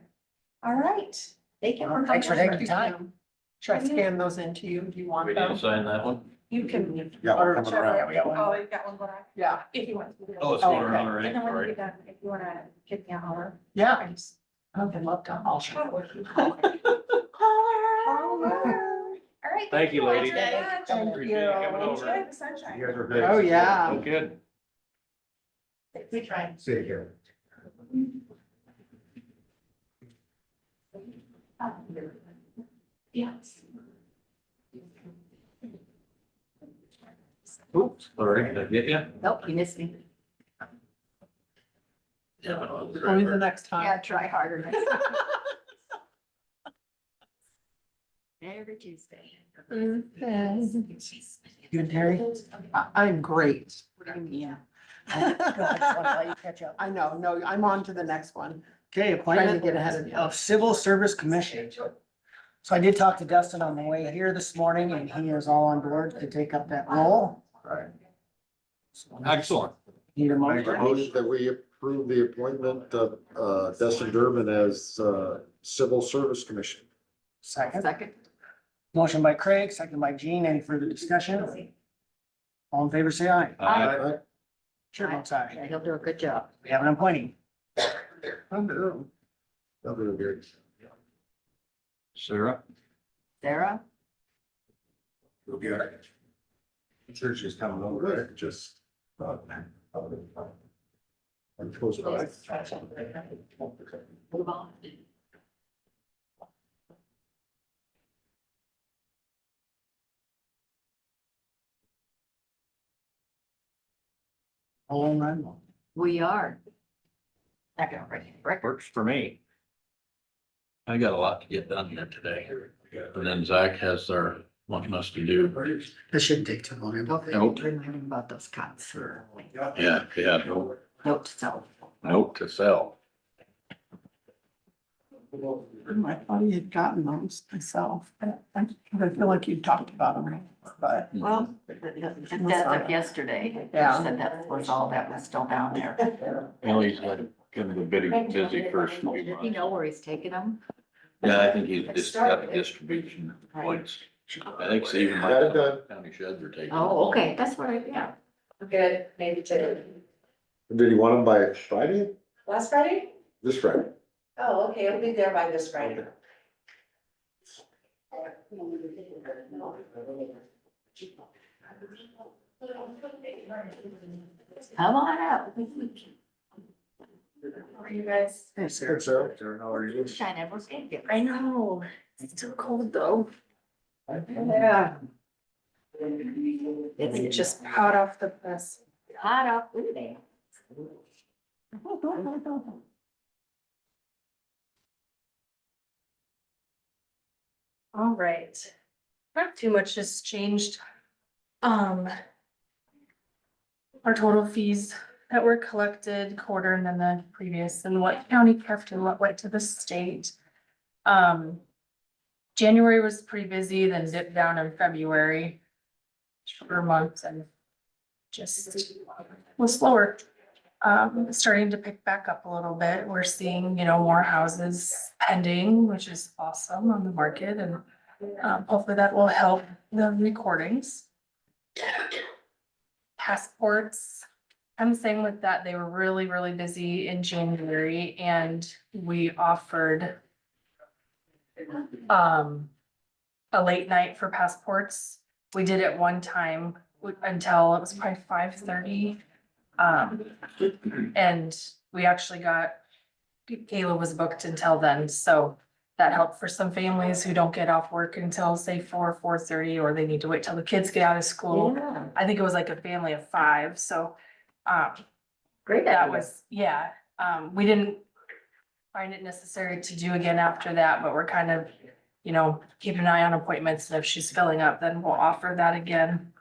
K: All right.
E: Thank you.
A: Well, thanks for taking the time.
C: Should I scan those into you? Do you want
G: We need to
C: them?
G: sign that one.
K: You can.
D: Yeah, we're coming
A: Yeah,
D: around.
A: we got
K: Oh,
A: one.
K: you've got one going on.
C: Yeah,
K: If you want. to.
G: Oh, it's
C: Oh,
G: going
C: okay.
G: around already,
K: And then when
G: sorry.
K: you're done, if you wanna give me a holler.
C: yeah.
K: Thanks.
C: I'd love to. I'll show you.
K: All right.
G: Thank you, lady.
K: very much.
C: Thank
G: Appreciate you coming
C: you.
G: over.
K: Enjoy the sunshine.
J: You guys are good.
C: Oh, yeah.
G: Oh, good.
E: We tried.
J: See you here.
K: Yes.
G: Oops, sorry, did I get you?
E: Nope, you missed me.
C: Only the next time.
E: Yeah, try harder next time. Every Tuesday.
A: Good, Terry?
C: I'm great.
A: Yeah. I just wanna let you catch up.
C: I know, no, I'm on to the next one.
A: Okay,
C: Trying to
A: appointment
C: get ahead of you.
A: of Civil Service Commission. So I did talk to Dustin on the way here this morning and he is all on board to take up that role. So,
G: Excellent.
A: Need a
D: I
A: motion?
D: move that we approve the appointment of Dustin Durbin as Civil Service Commission.
A: Second.
E: Second.
A: Motion by Craig, second by Jean. Any further discussion? All in favor, say aye.
G: Aye.
A: Chair votes aye.
E: Yeah, he'll do a good job.
A: We have an appointing.
G: Sarah?
E: Sarah?
J: Church is coming over.
D: Right, just. I'm close by.
E: Move on.
A: All in run.
E: We are. Record.
G: Works for me. I got a lot to get done here today. And then Zach has our, wanting us to do.
A: This shouldn't take too long.
E: Okay,
G: Nope.
E: remind him about those cuts.
G: Yeah,
E: Note to self.
G: note to sell.
C: I thought he had gotten those myself. I feel like you talked about them, but
E: Well, as of yesterday,
C: Yeah.
E: said that was all that was still down there.
G: Well, he's got kind of a bit busy first few
E: You
G: months.
E: know where he's taking them?
G: Yeah, I think he's just got the distribution points. I think so even
D: Got it done.
G: county sheds are taking.
E: Oh, okay, that's what I, yeah.
H: Good, maybe today.
D: Did he want them by Friday?
H: Last Friday?
D: This Friday?
H: Oh, okay, it'll be there by this Friday.
E: Come on out.
H: How are you guys?
F: Good, sir. How are you?
E: Shine everyone's game.
H: I know, it's still cold though. Yeah.
E: It's
H: Just hot off the press.
E: hot up there.
L: All right, not too much has changed. Our total fees that were collected quarter than the previous and what county kept and what went to the state. January was pretty busy, then dipped down in February. Shorter months and just was slower. Starting to pick back up a little bit. We're seeing, more houses pending, which is awesome on the market and hopefully that will help the recordings. Passports, I'm saying with that, they were really, really busy in January and we offered a late night for passports. We did it one time until it was probably 5:30. And we actually Kayla was booked until then, so that helped for some families who don't get off work until say 4:30, or they need to wait till the kids get out of school.
E: Yeah,
L: I think it was like a family of 5, so,
E: great.
L: that
E: idea.
L: was, yeah, we didn't find it necessary to do again after that, but we're kind of, keeping an eye on appointments, and if she's filling up, then we'll offer that again.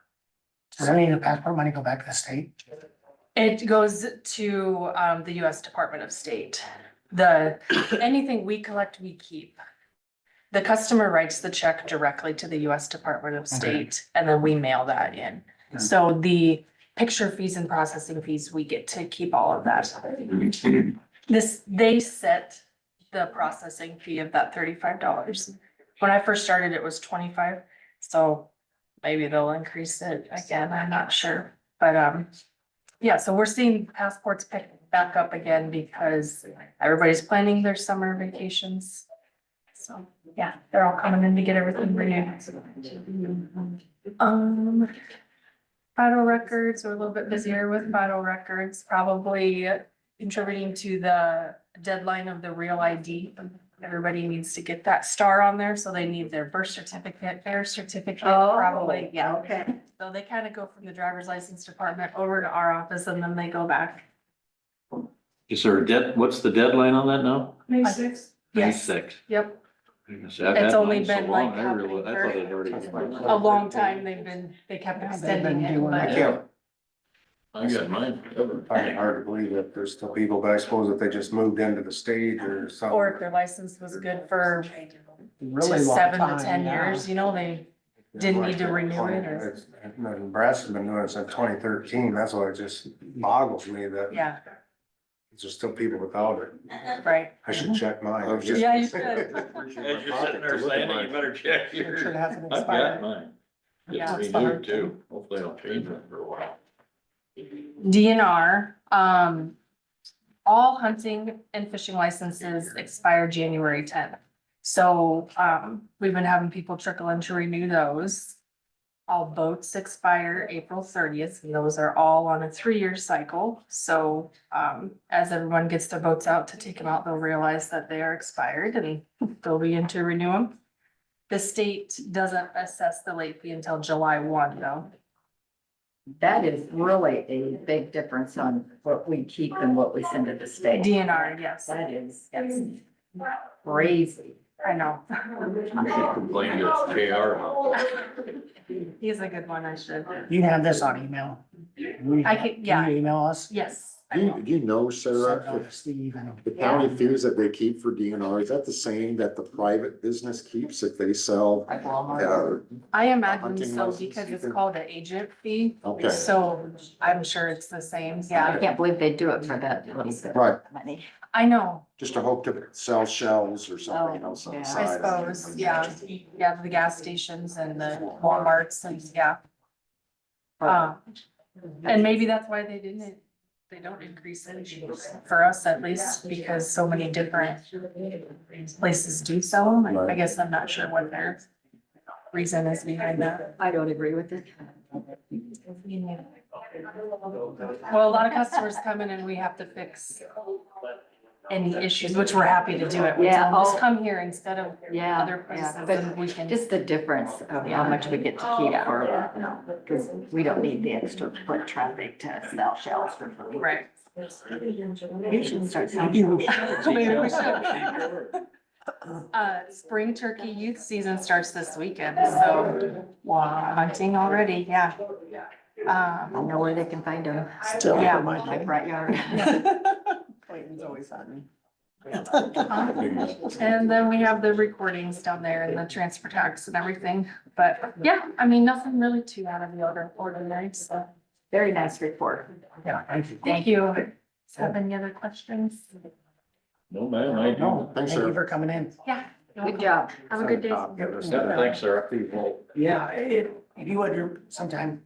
A: Does any of the passport money go back to the state?
L: It goes to, the US Department of State. Anything we collect, we keep. The customer writes the check directly to the US Department of State, and then we mail that in. So the picture fees and processing fees, we get to keep all of that. They set the processing fee of that $35. When I first started, it was 25, so maybe they'll increase it again, I'm not sure. But, yeah, so we're seeing passports pick back up again because everybody's planning their summer vacations. So, yeah, they're all coming in to get everything renewed. Vital records, we're a little bit busier with vital records, probably contributing to the deadline of the real ID. Everybody needs to get that star on there, so they need their birth certificate, probably, yeah.
E: Okay.
L: So they kind of go from the driver's license department over to our office and then they go back.
G: Is there what's the deadline on that now?
L: May 6th?
G: May
L: Yes,
G: 6th.
L: yep.
G: It's
L: It's only been like
G: I thought it already.
L: a long time they kept extending it,
F: I
L: but
F: can't
G: I got mine forever.
F: find it hard to believe that there's still people, but I suppose if they just moved into the state or something.
L: or if their license was good for
A: Really
L: to
A: long
L: 7 to
A: time,
L: 10
A: yeah.
L: years, they didn't need to renew it or,
F: Nebraska's been doing it since 2013, that's why it just boggles me that
L: yeah,
F: there's still people without it.
L: right.
F: I should check mine.
D: I was just-
L: Yeah, you should.
G: As you're sitting there saying it, you better check
A: Make
G: yours.
A: sure it hasn't
G: I've got
A: expired.
G: mine.
L: Yeah,
G: It's
L: it's the hard
G: renewed too. Hopefully I'll change it for a while.
L: DNR, all hunting and fishing licenses expire January 10th. So, we've been having people trickle in to renew those. All boats expire April 30th, and those are all on a 3-year cycle. So, as everyone gets their boats out to take them out, they'll realize that they are expired and they'll begin to renew them. The state doesn't assess the late fee until July 1 though.
E: That is really a big difference on what we keep and what we send to the state.
L: DNR, yes,
E: That's crazy.
L: I know.
G: You should complain to KR.
L: He's a good one, I should.
A: You have this on email.
L: I can, yeah.
A: Can you email us?
L: Yes,
D: Do you know,
A: Send it
D: Sarah,
A: on to
D: if
A: Steve and.
D: the county fees that they keep for DNR, is that the same that the private business keeps if they sell?
E: Like Walmart.
L: I imagine
D: Hunting
L: so
D: license,
L: because
D: you
L: it's
D: think?
L: called an agent fee.
D: Okay.
L: So I'm sure it's the same.
E: I
L: Yeah,
E: can't believe they do it for that little bit
D: Right,
E: of money.
L: I know.
D: just to hope to sell shells or something else on
E: Oh,
D: the
E: yeah.
L: I
D: side.
L: suppose, yeah. Yeah, the gas stations and the Walmarts and yeah. And maybe that's why they don't increase it for us at least because so many different places do sell them. I guess I'm not sure what their reason is behind that.
E: I don't agree with it.
L: Well, a lot of customers come in and we have to fix any issues, which we're happy to do it. We tell them,
E: Yeah,
L: just
E: oh.
L: come here instead of
E: Yeah,
L: other
E: yeah,
L: places
E: but
L: and we can.
E: just the difference of how much we get to keep for, because we don't need the extra foot traffic to sell shells for food.
L: Right.
E: You should start selling.
L: Maybe we should. Spring turkey youth season starts this weekend, so hunting already, yeah.
E: I know where they can find them.
C: Still
L: Yeah.
C: for my
E: My
C: kid.
E: front yard.
C: Clayton's always hunting.
L: And then we have the recordings down there and the transfer tax and everything, but yeah, I mean, nothing really too out of the ordinary, so.
E: Very nice report.
A: Yeah, thank you.
L: Thank you. Have any other questions?
G: No, man, I do.
A: No,
D: Thanks,
A: thank you
D: sir.
A: for coming in.
L: Yeah.
E: Good job.
L: Have a good day.
G: Yeah, thanks, Sarah.
A: Yeah, if you would sometime,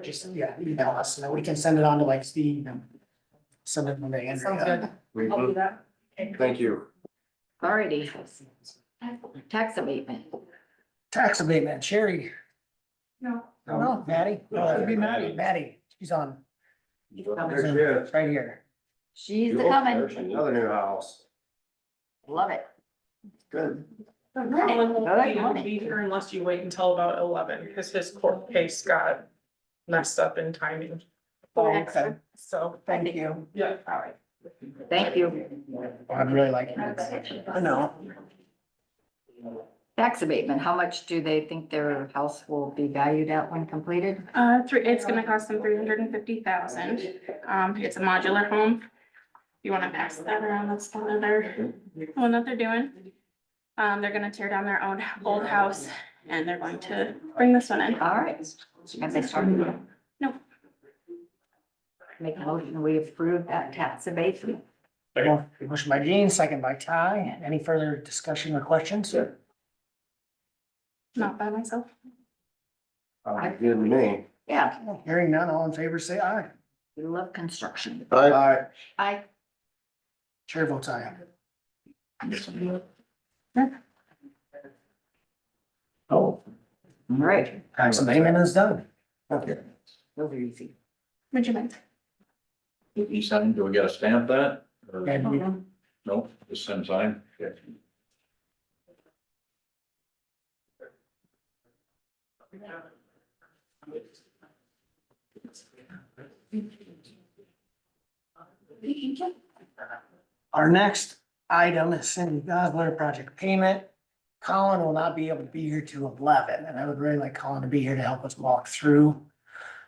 A: just, email us, so that we can send it on to like Steve and send it on to Andrea.
L: Sounds good. I'll do that.
F: Thank you.
E: Alrighty. Tax abatement.
A: Tax abatement, Sherry.
L: No.
A: No, Maddie.
C: It'd be Maddie.
A: Maddie, she's on.
F: There she is.
A: Right here.
E: She's coming.
F: Another new house.
E: Love it.
F: Good.
M: Colin won't
E: Good
M: be able to
E: morning.
M: be here unless you wait until about 11, because his court case got messed up in timing.
C: Okay,
M: So,
C: thank you.
M: yeah, all right.
E: Thank you.
A: I'd really like it.
C: I know.
E: Tax abatement, how much do they think their house will be valued at when completed?
K: It's gonna cost them 350,000. It's a modular home. You wanna pass that around, that's one that they're doing. They're gonna tear down their own old house and they're going to bring this one in.
E: All right. Have they started?
K: No.
E: Make a motion, we approve that tax abatement.
A: Motion by Jean, second by Ty. Any further discussion or questions?
K: Not by myself.
F: Good to me.
E: Yeah,
A: Hearing none, all in favor, say aye.
E: we love construction.
F: Aye.
E: I,
A: Chair votes aye. Oh,
E: all right,
A: tax abatement is done.
E: those are easy.
K: Would you mind?
G: You sign, do we gotta stamp that? Or-
A: And
G: No, just send sign? Okay.
A: our next item is Cindy Gosler project payment. Colin will not be able to be here to 11, and I would really like Colin to be here to help us walk through.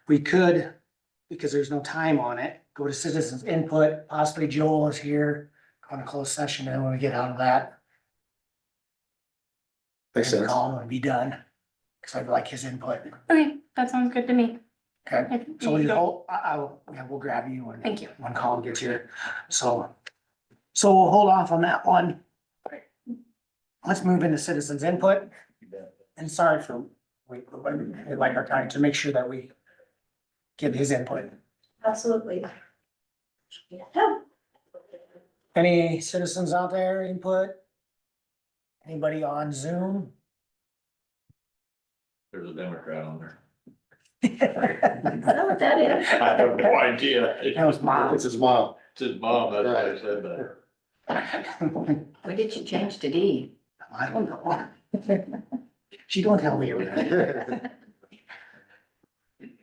A: We could, because there's no time on it, go to citizens input, possibly Joel is here on a closed session, and when we get out of that,
D: Makes
A: then
D: sense.
A: Colin would be done. Cause I'd like his input.
K: Okay, that sounds good to me.
A: Okay,
K: If
A: so
K: you
A: we
K: don't-
A: hold, we'll grab you when.
K: Thank you.
A: When Colin gets here, so we'll hold off on that one. Let's move into citizens input. And sorry for, I'd like our time to make sure that we get his input.
H: Absolutely.
A: Any citizens out there input? Anybody on Zoom?
G: There's a Democrat on there.
E: Is that what that is?
G: I have no idea.
A: That was mom.
D: It's his mom.
G: It's his mom, that's why I said that.
E: When did you change to D?
A: I don't know. She don't tell me everything.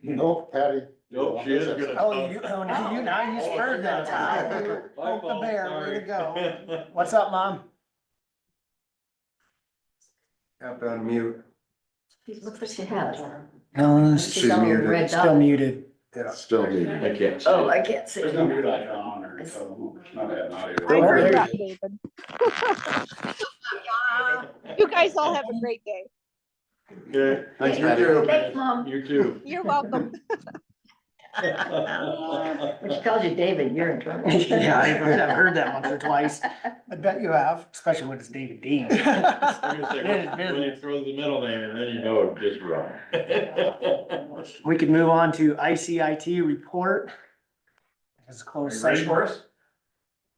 D: No, Patty.
G: Nope, she is gonna.
A: Oh, now you spurred that time.
C: Poke the bear, way to go.
A: What's up, Mom?
F: Have to unmute.
E: Looks like she has.
A: No,
E: She's all
F: muted.
E: red
A: still
E: dot.
A: muted.
F: Yeah.
D: Still need.
G: I can't.
E: Oh, I can't see.
B: There's gonna be like on or so, not an audio.
D: I heard
A: that,
N: David. You guys all have a great day.
G: Okay.
D: Thanks,
G: You
D: Patty.
G: too.
E: Thanks, Mom.
G: You too.
N: You're welcome.
E: When she calls you David, you're in trouble.
A: Yeah, I've heard that once or twice,
C: I bet you have.
A: especially when it's David Dean.
G: I'm gonna say, when you throw the middle name and then you know it's just wrong.
A: We could move on to ICIT report. It's closed session.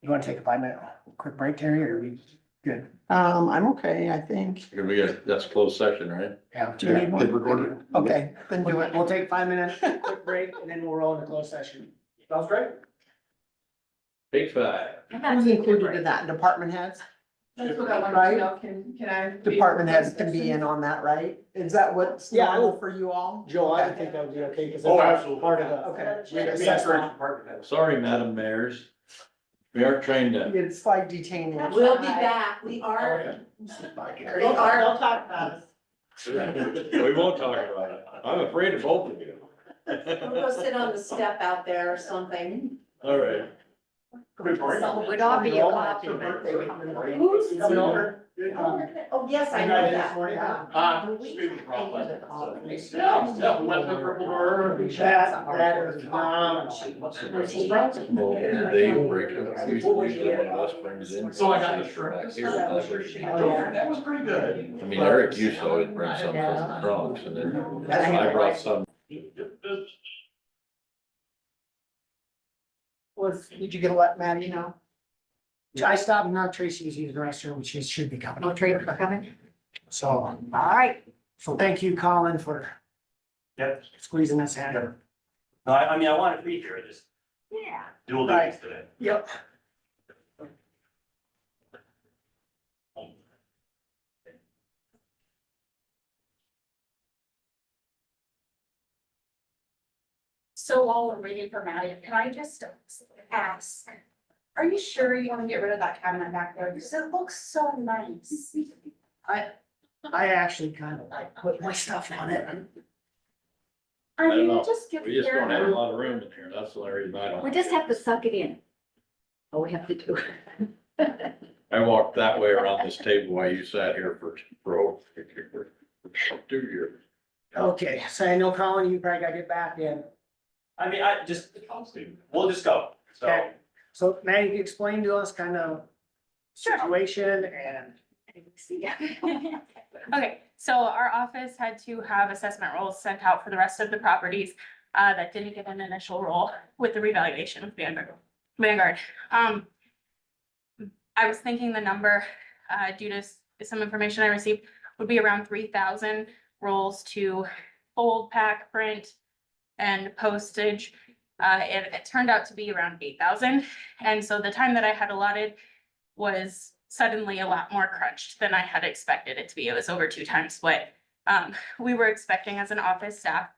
A: You wanna take a 5-minute quick break, Terry, or are we good?
C: I'm okay, I think.
G: We got, that's closed section, right?
A: Yeah.
C: Do you need one?
D: Paper recorder?
C: Okay, then do it.
A: We'll take 5 minutes, quick break, and then we'll roll into closed session. Sounds great.
G: Take 5.
C: Who's included in that? Department heads?
M: That's what I wanted
C: Right.
M: to know, can I? be-
C: Department heads can be in on that, right? Is that what's
A: Yeah, I
C: normal
A: would-
C: for you all?
A: Joe, I
C: Okay.
A: would think that would be okay, because
J: Oh,
A: that's
J: absolutely.
A: part of the.
C: Okay.
G: Sorry, Madam Mayors. We aren't trained to.
C: It's like detaining.
H: We'll be back, we are,
C: They'll talk about it.
G: We won't talk about it. I'm afraid of both of you.
H: we'll go sit on the step out there or something.
G: All right.
E: Would all be a copy.
H: Who's
A: Coming over?
H: Oh, yes, I know that.
A: That is,
G: Well, they break it. Usually one of us brings in.
J: So I got
G: this back here.
J: That was pretty good.
G: I mean, Eric used to always bring some from the Bronx and then I brought some.
C: Did you get to let Maddie know?
A: I stopped, and now Tracy's using the restroom, which she should be coming.
E: No trade for coming?
A: So,
E: All right.
A: so thank you, Colin, for
J: Yep.
A: squeezing us in.
J: No, I mean, I wanted to be here, just
E: Yeah.
J: dual duties today.
A: Yep.
K: So while we're waiting for Maddie, can I just ask, are you sure you wanna get rid of that cabinet back there? Because it looks so nice.
A: I actually kind of like put my stuff on it.
K: I
G: don't
K: mean,
G: know.
K: it just gives.
G: We just don't have a
K: Karen-
G: lot of room in here. That's the only reason I don't.
E: We just have to suck it in. All we have to do.
G: I walked that way around this table while you sat here for 2 years.
A: Okay, so I know, Colin, you probably gotta get back in.
J: I mean, we'll just go, so.
A: Okay. So Maddie, you explain to us kind of
L: Sure.
A: situation and.
L: Okay, so our office had to have assessment rolls sent out for the rest of the properties that didn't get an initial roll with the revaluation with Vanguard. I was thinking the number, due to some information I received, would be around 3,000 rolls to fold, pack, print, and postage. It turned out to be around 8,000, and so the time that I had allotted was suddenly a lot more crunched than I had expected it to be. It was over 2 times what we were expecting as an office staff.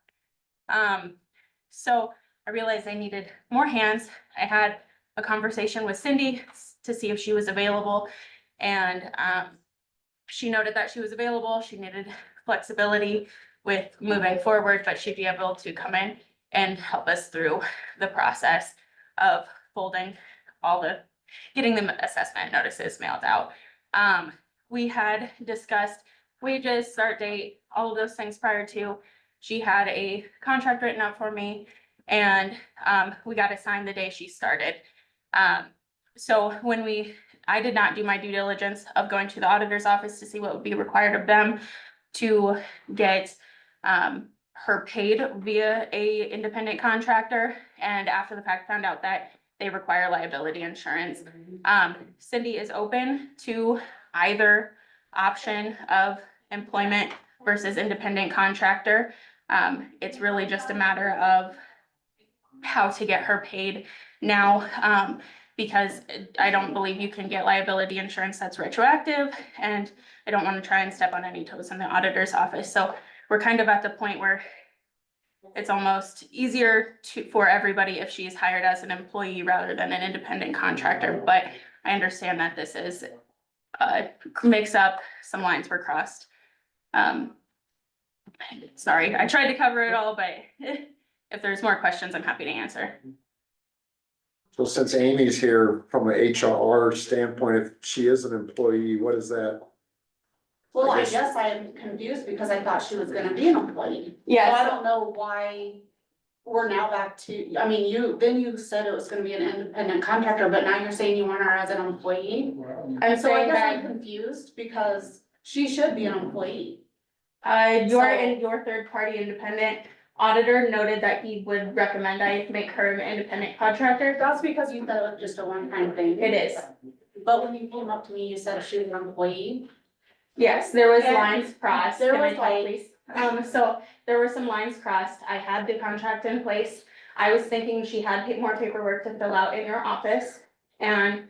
L: So I realized I needed more hands. I had a conversation with Cindy to see if she was available, and she noted that she was available. She needed flexibility with moving forward, but she'd be able to come in and help us through the process of folding getting the assessment notices mailed out. We had discussed wages, start date, all of those things prior to. She had a contract written up for me, and we got assigned the day she started. So I did not do my due diligence of going to the auditor's office to see what would be required of them to get her paid via a independent contractor, and after the fact found out that they require liability insurance. Cindy is open to either option of employment versus independent contractor. It's really just a matter of how to get her paid now, because I don't believe you can get liability insurance that's retroactive, and I don't want to try and step on any toes in the auditor's office. So we're kind of at the point where it's almost easier for everybody if she's hired as an employee rather than an independent contractor, but I understand that this is a mix-up, some lines were crossed. Sorry, I tried to cover it all, but
O: if there's more questions, I'm happy to answer.
D: So since Amy's here from an HR standpoint, if she is an employee, what is that?
P: Well,
D: I
P: I
D: guess-
P: guess I'm confused because I thought she was gonna be an employee. So I
O: Yes,
P: don't know why we're now back to, I mean, you said it was gonna be an independent contractor, but now you're saying you want her as an employee?
O: I'm
P: So I
O: saying
P: guess I'm
O: that,
P: confused because she should be an employee.
O: your third-party independent auditor noted that he would recommend I make her an independent contractor.
P: That's because you thought it was just a one-time thing.
O: It is.
P: But when you came up to me, you said she was an employee.
O: Yes, there was
P: And
O: lines crossed.
P: there
O: Can I
P: was
O: talk,
P: like-
O: please? So there were some lines crossed. I had the contract in place. I was thinking she had more paperwork to fill out in your office. And,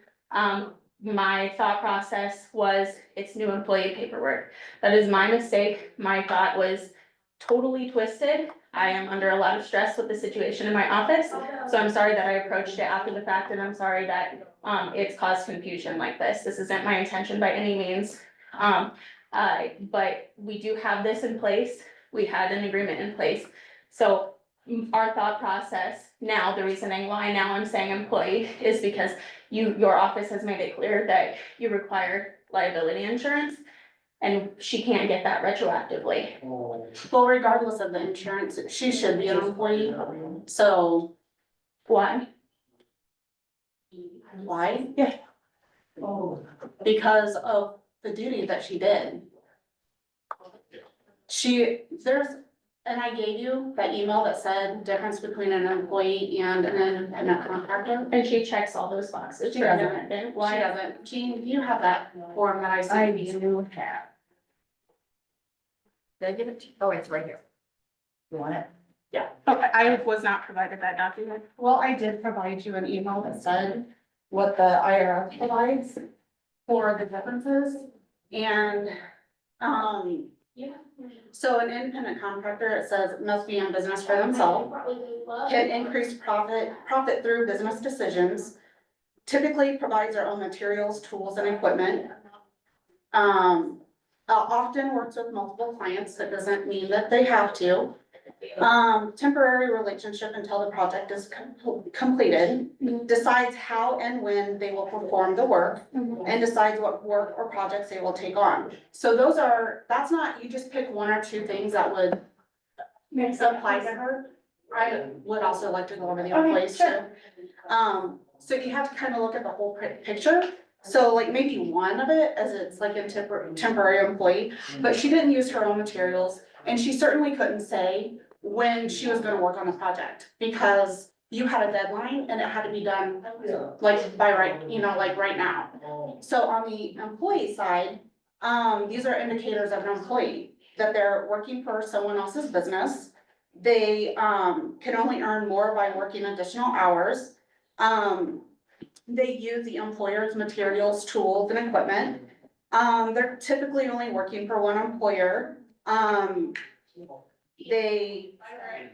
O: my thought process was it's new employee paperwork. That is my mistake. My thought was totally twisted. I am under a lot of stress with the situation in my office. So I'm sorry that I approached it after the fact, and I'm sorry that, it's caused confusion like this. This isn't my intention by any means. But we do have this in place. We had an agreement in place. So our thought process now, the reasoning why now I'm saying employee is because your office has made it clear that you require liability insurance. And she can't get that retroactively.
P: Well, regardless of the insurance, she should be an employee. So
O: Why?
P: why?
O: Yeah.
P: Because of the duty that she did. And I gave you that email that said difference between an employee and an independent contractor.
O: And she checks all those boxes.
P: She
O: for
P: doesn't.
O: independent.
P: She
O: Why?
P: doesn't. Jean, you have that form that I
E: I
P: sent you.
E: do have. Did I give it to you? Oh, it's right here. You want it?
O: Okay, I was not provided that document.
P: Well, I did provide you an email that said what the IRS provides for the differences. And, yeah. So an independent contractor, it says must be in business for themselves, can increase profit through business decisions, typically provides their own materials, tools, and equipment. Often works with multiple clients. That doesn't mean that they have to. Temporary relationship until the project is completed, decides how and when they will perform the work, and decides what work or projects they will take on. So that's not, you just pick one or two things that would apply to her. I would also like to go over the employees too. So you have to kind of look at the whole picture. So like maybe one of it as it's like a temporary employee, but she didn't use her own materials, and she certainly couldn't say when she was gonna work on the project, because you had a deadline and it had to be done like by right, like right now. So on the employee side, these are indicators of an employee, that they're working for someone else's business. They, can only earn more by working additional hours. They use the employer's materials, tools, and equipment. They're typically only working for one employer. They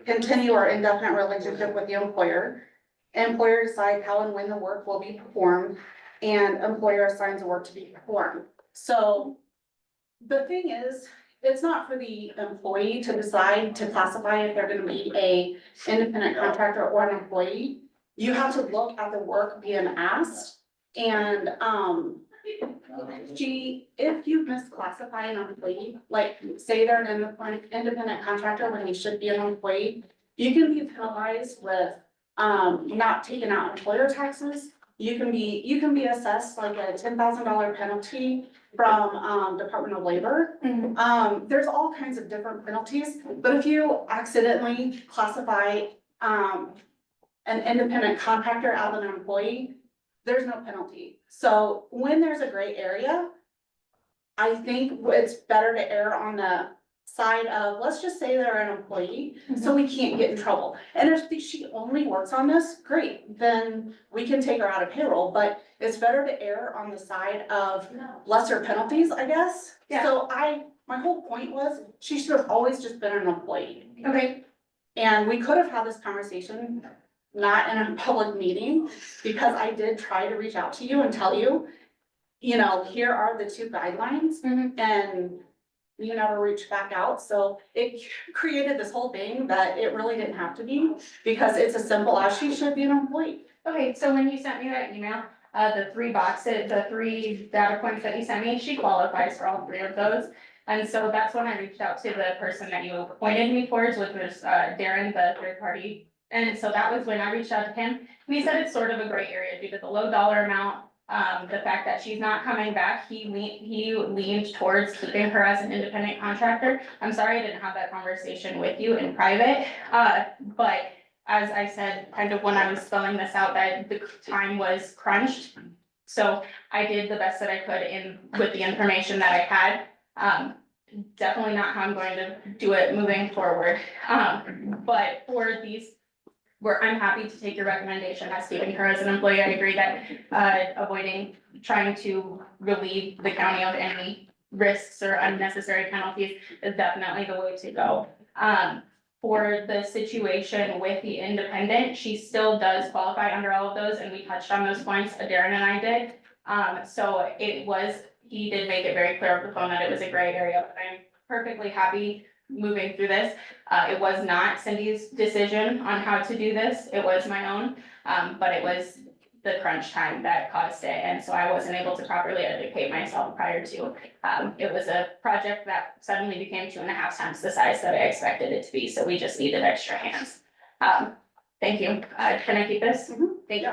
P: continue our indefinite relationship with the employer. Employer decides how and when the work will be performed, and employer assigns the work to be performed. So the thing is, it's not for the employee to decide to classify if they're gonna be a independent contractor or an employee. You have to look at the work being asked, and, if you misclassify an employee, like say they're an independent contractor when they should be an employee, you can be penalized with, not taking out employer taxes. You can be assessed like a $10,000 penalty from, Department of Labor. There's all kinds of different penalties, but if you accidentally classify, an independent contractor as an employee, there's no penalty. So when there's a gray area, I think it's better to err on the side of, let's just say they're an employee, so we can't get in trouble. And if she only works on this, great, then we can take her out of payroll, but it's better to err on the side of lesser penalties, I guess.
O: Yeah.
P: So my whole point was, she should have always just been an employee.
O: Okay.
P: And we could have had this conversation not in a public meeting, because I did try to reach out to you and tell you, here are the two guidelines, and you never reached back out, so it created this whole thing that it really didn't have to be, because it's as simple as she should be an employee.
O: Okay, so when you sent me that email, the three boxes, the three data points that you sent me, she qualifies for all three of those. And so that's when I reached out to the person that you appointed me for, which was Darren, the third party. And so that was when I reached out to him, and he said it's sort of a gray area due to the low dollar amount. The fact that she's not coming back, he leaned towards keeping her as an independent contractor. I'm sorry I didn't have that conversation with you in private, but as I said, kind of when I was spelling this out, that the time was crunched. So I did the best that I could with the information that I had. Definitely not how I'm going to do it moving forward. But for these, I'm happy to take your recommendation as keeping her as an employee. I agree that avoiding trying to relieve the county of any risks or unnecessary penalties is definitely the way to go. For the situation with the independent, she still does qualify under all of those, and we touched on those points, Darren and I did. So he did make it very clear over the phone that it was a gray area, but I'm perfectly happy moving through this. It was not Cindy's decision on how to do this, it was my own, but it was the crunch time that caused it, and so I wasn't able to properly educate myself prior to. It was a project that suddenly became 2.5 times the size that I expected it to be, so we just needed extra hands. Thank you. Can I keep this? Thank you.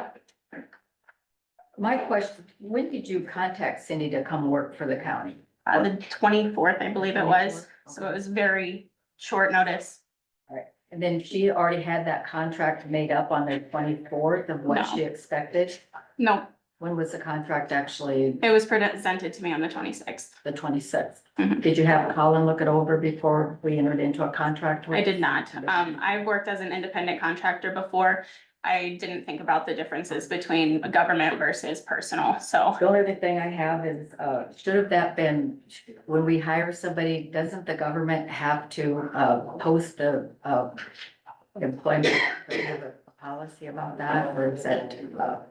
E: My question, when did you contact Cindy to come work for the county?
O: The 24th, I believe it was, so it was very short notice.
E: All right, and then she already had that contract made up on the 24th of what
O: No.
E: she expected?
O: No,
E: When was the contract actually,
O: it was presented to me on the 26th.
E: the 26th?
O: Mhm.
E: Did you have Colin look it over before we entered into a contract? with-
O: I did not. I've worked as an independent contractor before. I didn't think about the differences between government versus personal, so.
E: The only other thing I have is, should have that been, when we hire somebody, doesn't the government have to, post the, employment? Do we have a policy about that, or is that,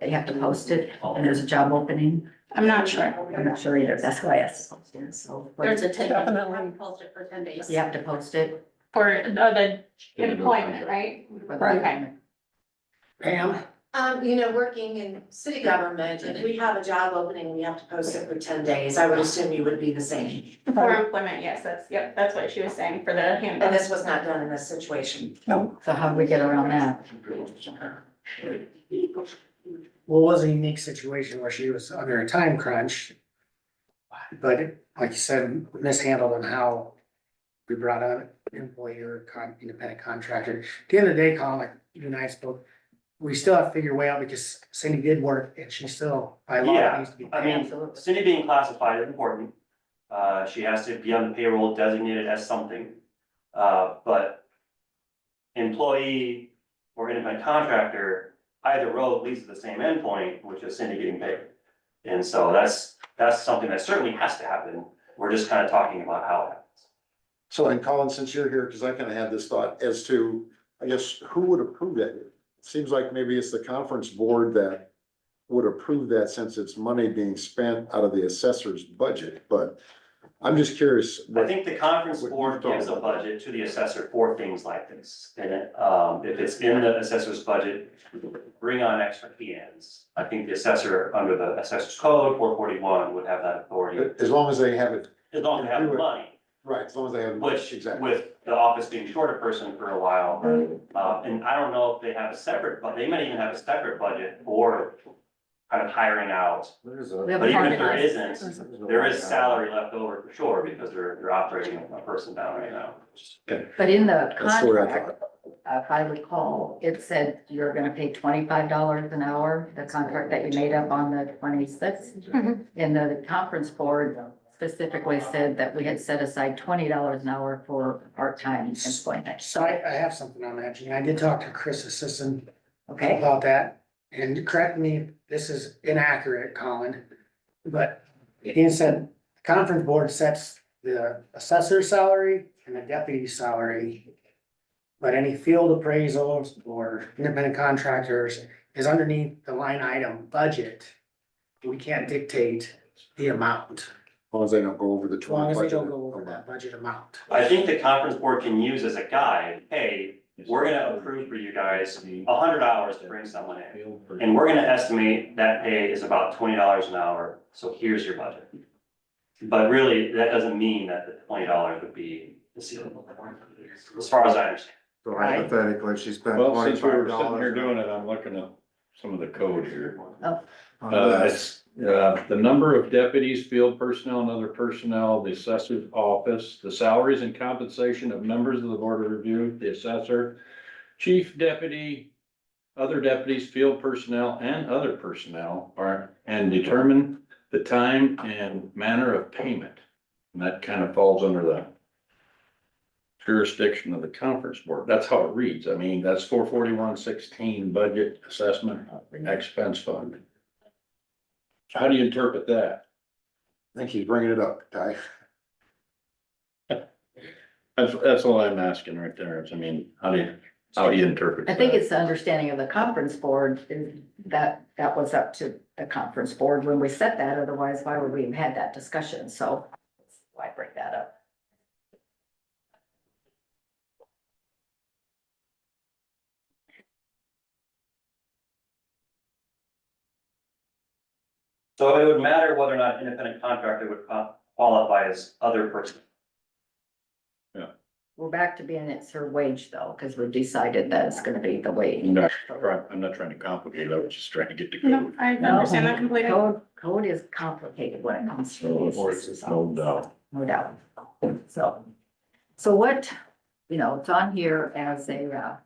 E: they have to post it and there's a job opening?
O: I'm not sure.
E: I'm not sure either, that's why I asked. So,
P: There's a 10,
C: Definitely.
P: post it for 10 days.
E: you have to post it?
O: For the employment, right?
E: for the
O: Okay.
E: employment.
A: Pam,
H: Working in city government, if we have a job opening, we have to post it for 10 days. I would assume you would be the same.
O: For employment, yes, that's what she was saying for the
H: And
O: handbook.
H: this was not done in this situation.
E: So how do we get around that?
A: well, it was a unique situation where she was under a time crunch. But like you said, mishandled on how we brought on an employee or independent contractor. At the end of the day, Colin, like you and I spoke, we still have to figure a way out because Cindy did work and she still, by law,
Q: Yeah,
A: needs to be
Q: I
A: paid.
Q: mean, Cindy being classified is important. She has to be on the payroll designated as something. But employee or independent contractor, either road leads to the same endpoint, which is Cindy getting paid. And so that's something that certainly has to happen. We're just kind of talking about how it happens.
D: So, and Colin, since you're here, because I kind of had this thought as to, I guess, who would approve that? Seems like maybe it's the conference board that would approve that since it's money being spent out of the assessor's budget, but I'm just curious.
Q: I think the conference
D: what you
Q: board
D: thought.
Q: gives a budget to the assessor for things like this. And if it's in the assessor's budget, bring on extra hands. I think the assessor, under the assessor's code, 441, would have that authority,
D: As long as they have it,
Q: as long as they have the money.
D: right, as long as they have.
Q: Which,
D: Exactly.
Q: with the office being short a person for a while, and I don't know if they have a separate, but they might even have a separate budget for kind of hiring out.
F: There's
E: We have
Q: But
E: a
Q: even if there
E: organized-
Q: isn't, there is salary left over for sure, because they're operating a person down right now.
E: But in the
D: That's the way I
E: contract, if I recall, it said you're gonna pay $25 an hour, the contract that you made up on the 26th. And the conference board specifically said that we had set aside $20 an hour for part-time employment.
A: So I have something on that, Gene. I did talk to Chris Assistant
E: Okay,
A: about that. And correct me if this is inaccurate, Colin, but he said the conference board sets the assessor's salary and the deputy's salary. But any field appraisals or independent contractors is underneath the line item budget. We can't dictate the amount.
D: long as they don't go over the
A: As long as they don't
D: budget
A: go over
D: amount.
A: that budget amount.
Q: I think the conference board can use as a guide, hey, we're gonna approve for you guys 100 hours to bring someone in. And we're gonna estimate that pay is about $20 an hour, so here's your budget. But really, that doesn't mean that the $20 would be the ceiling, as far as I understand.
F: So hypothetically, she spent
G: Well, since we were
F: $25.
G: sitting here doing it, I'm looking at some of the code here.
F: on this.
G: It's, the number of deputies, field personnel and other personnel, the assessor's office, the salaries and compensation of members of the board of review, the assessor, chief deputy, other deputies, field personnel and other personnel and determine the time and manner of payment. And that kind of falls under the jurisdiction of the conference board. That's how it reads. I mean, that's 441-16 budget assessment expense fund. How do you interpret that?
D: I think he's bringing it up, Ty.
G: That's all I'm asking right there. I mean, how do you interpret
E: I think
G: that?
E: it's the understanding of the conference board is that that was up to the conference board when we set that, otherwise why would we have had that discussion? So that's why I bring that up.
Q: So it would matter whether or not independent contractor would qualify as other person.
E: We're back to being it's her wage though, because we've decided that it's gonna be the wage.
G: I'm not trying to complicate it. I was just trying to get the
K: No,
G: code.
K: I understand that completely.
E: Code is complicated when it comes to these.
G: No doubt.
E: No doubt. So what, it's on here as a,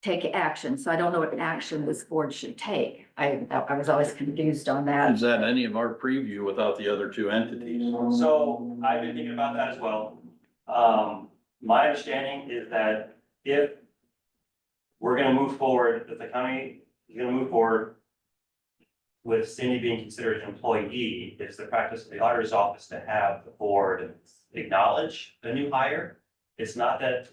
E: take action. So I don't know what action this board should take. I was always confused on that.
G: Is that any of our preview without the other two entities?
Q: So I've been thinking about that as well. My understanding is that if we're gonna move forward, if the county is gonna move forward with Cindy being considered an employee, it's the practice of the auditor's office to have the board acknowledge the new hire. It's not that,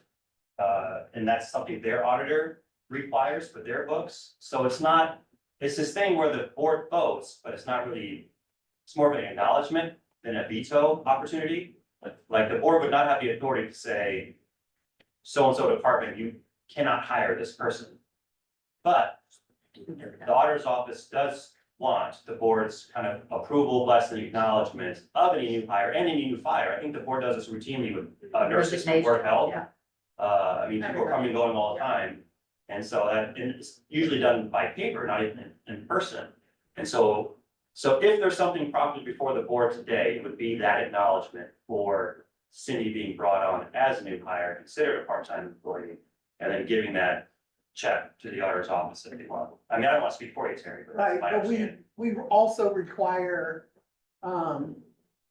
Q: and that's something their auditor requires for their books. So it's this thing where the board votes, but it's not really, it's more of an acknowledgement than a veto opportunity. Like the board would not have the authority to say, so-and-so department, you cannot hire this person. But the auditor's office does want the board's kind of approval, blessing, acknowledgement of any new hire and any new fire. I think the board does this routinely with nurses from Board of Health.
E: Yeah.
Q: I mean, people are coming and going all the time. And so it's usually done by paper, not even in person. And so if there's something properly before the board today, it would be that acknowledgement for Cindy being brought on as a new hire, considered a part-time employee, and then giving that check to the auditor's office if they want. I mean, I don't want to speak for you, Terry, but that's
C: Right,
Q: my
C: but
Q: understanding.
C: we also require,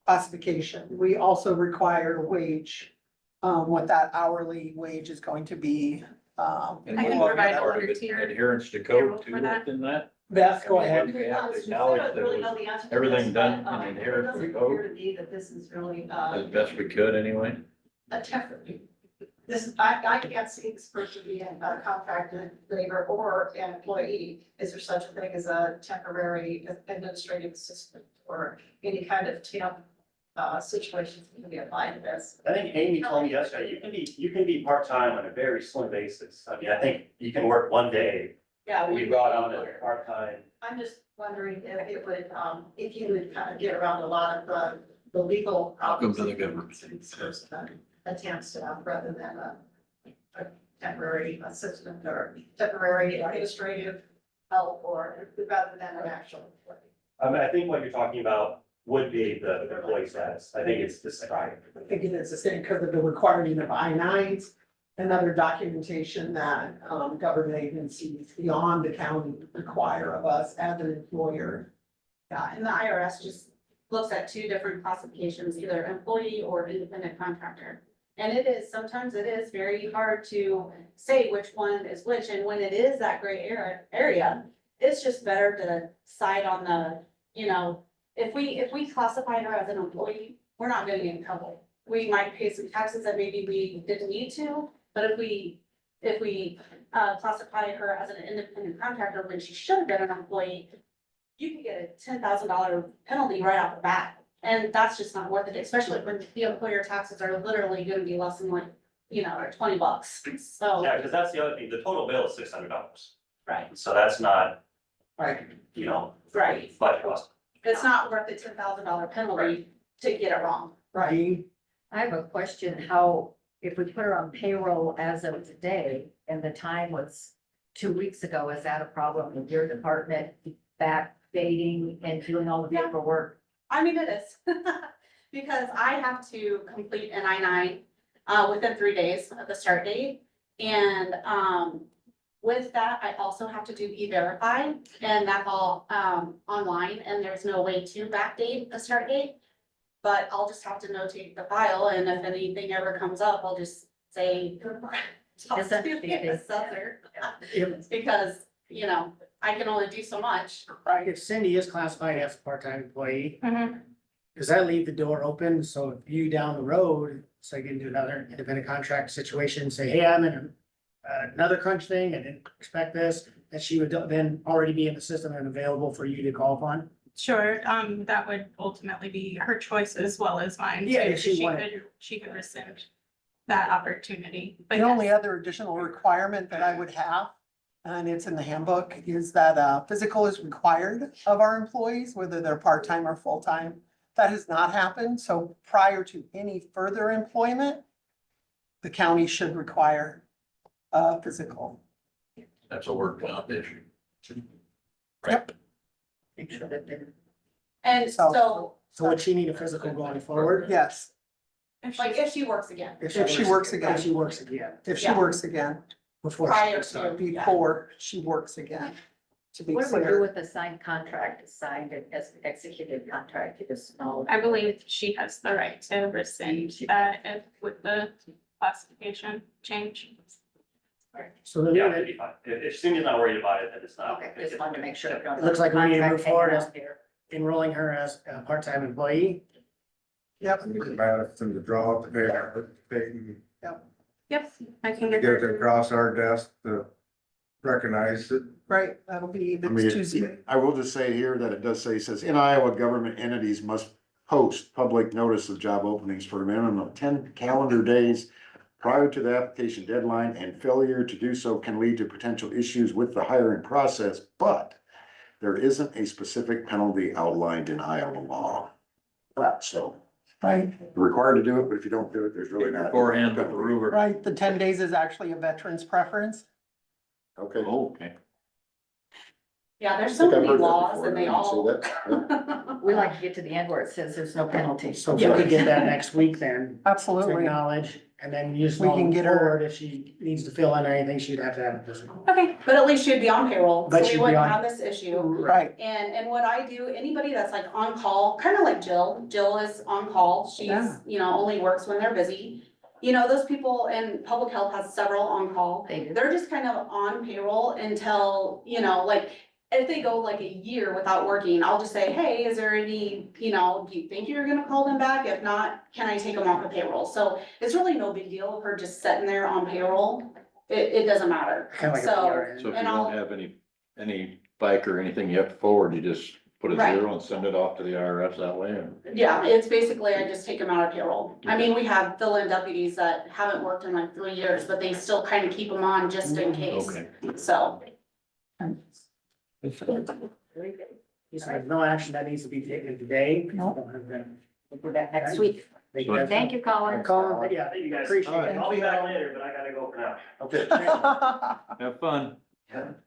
C: classification. We also require wage, what that hourly wage is going to be.
K: I can provide a
G: Part of
K: letter
G: it,
K: to your
G: adherence to
K: payroll
G: code
K: for
G: too,
K: that.
G: within that.
C: Beth, go ahead.
G: We have to acknowledge that was everything done in adherence to code
P: to me that this is really,
G: as best we could anyway.
P: a temporary. I can't see this person being a contracted labor or an employee. Is there such a thing as a temporary administrative assistant or any kind of temp, situations that can be applied to this?
Q: I think Amy told me yesterday, you can be part-time on a very slim basis. I mean, I think you can work one day.
P: Yeah.
Q: We brought on a part-time.
P: I'm just wondering if it would, if you would kind of get around a lot of the legal
G: Welcome
P: problems.
G: to the government.
P: A temp staff rather than a temporary assistant or temporary administrative help or rather than an actual employee.
Q: I mean, I think what you're talking about would be the employee status. I think it's described.
C: I think it is the same because of the requirement of I-9s and other documentation that, government agencies beyond the county require of us as an employer.
P: Yeah, and the IRS just looks at two different classifications, either employee or independent contractor. And sometimes it is very hard to say which one is which, and when it is that gray area, it's just better to side on the, if we classify her as an employee, we're not gonna get in trouble. We might pay some taxes that maybe we didn't need to, but if we classify her as an independent contractor when she should have been an employee, you can get a $10,000 penalty right off the bat. And that's just not worth it, especially when the employer taxes are literally gonna be less than like, $20. So,
Q: Yeah, because that's the other thing, the total bill is $600,
P: right,
Q: so that's not,
A: Right.
P: right.
Q: budget cost.
P: It's not worth the $10,000 penalty to get it wrong.
A: Dean?
E: I have a question, how, if we put her on payroll as of today, and the time was 2 weeks ago, is that a problem with your department backdating and doing all the paperwork?
P: I mean, it is. Because I have to complete an I-9 within 3 days of the start date. And with that, I also have to do E-Verify, and that's all online, and there's no way to backdate the start date. But I'll just have to notate the file, and if anything ever comes up, I'll just say. talk to the assessor. Because, I can only do so much.
A: Right, if Cindy is classified as a part-time employee,
K: Mhm.
A: does that leave the door open? So if you down the road, so you get into another independent contract situation, say, hey, I'm in another crunch thing, I didn't expect this, that she would then already be in the system and available for you to call upon?
K: Sure, that would ultimately be her choice as well as mine.
A: Yeah,
K: too.
A: if she wanted.
K: She could rescind that opportunity, but
C: The only
K: yes.
C: other additional requirement that I would have, and it's in the handbook, is that physical is required of our employees, whether they're part-time or full-time. That has not happened, so prior to any further employment, the county should require a physical.
G: That's a work comp issue.
C: Yep.
E: Make sure that they're.
P: And so,
A: So would she need a physical going forward?
C: Yes,
P: like, if she works again,
C: If she works again.
A: If she works again.
C: if she
P: Yeah.
C: works again,
A: Before.
P: prior
A: she
P: to.
C: before she works again, to be
E: What do we do
C: clear.
E: with the signed contract, signed as executed contract, you just know?
K: I believe she has the right to rescind that with the classification change.
A: So then
Q: Yeah, it'd be fine. If Cindy's not worried about it, then it's not.
E: Okay, just wanted to make sure.
A: it looks like we need to move forward as
E: Here.
A: enrolling her as a part-time employee.
C: Yep,
F: Bad if to draw up the paper,
K: Yep, I can get
F: get it
K: her.
F: across our desk to recognize it.
C: right, that'll be
D: I
C: this
D: mean,
C: Tuesday.
D: I will just say here that it does say, it says, in Iowa, government entities must post public notice of job openings for a minimum of 10 calendar days prior to the application deadline, and failure to do so can lead to potential issues with the hiring process, but there isn't a specific penalty outlined in Iowa law. So,
C: Right,
D: you're required to do it, but if you don't do it, there's really not.
G: Beforehand with the ruler.
C: right, the 10 days is actually a veteran's preference.
D: Okay.
G: Okay.
P: Yeah, there's
D: I
P: so
D: think I've
P: many
D: heard that
P: laws
D: before,
P: and they
D: I didn't say
P: all.
D: that.
E: We like to get to the end where it says there's no penalty.
A: So if we could get that next week then, to
C: Absolutely.
A: acknowledge, and then you just
C: We can
A: know
C: get her-
A: forward, if she needs to fill in anything, she'd have to have a physical.
K: Okay,
P: But at least she'd be on payroll, so
A: But
P: we
A: she'd be
P: wouldn't
A: on-
P: have this issue.
C: Right,
P: And what I do, anybody that's like on call, kind of like Jill is on call, she's,
C: Yeah.
P: only works when they're busy. Those people, and public health has several on call,
E: They do.
P: they're just kind of on payroll until, like, if they go like a year without working, I'll just say, hey, is there any, do you think you're gonna call them back? If not, can I take them off the payroll? So it's really no big deal of her just sitting there on payroll, it doesn't matter.
A: Kind of like a
P: So,
A: PRN.
G: So if you
P: And I'll-
G: don't have any bike or anything you have to forward, you just put a
P: Right.
G: 0 and send it off to the IRS that way. And
P: Yeah, it's basically, I just take them out of payroll. I mean, we have fill-in deputies that haven't worked in like 3 years, but they still kind of keep them on just in case.
G: Okay.
P: So,
A: He said there's no action that needs to be taken today.
E: No. We'll do that next week. Thank you, Colin.
A: Colin, yeah,
Q: You guys,
A: appreciate it.
Q: I'll be back later, but I gotta go for now.
D: Okay.
G: have fun.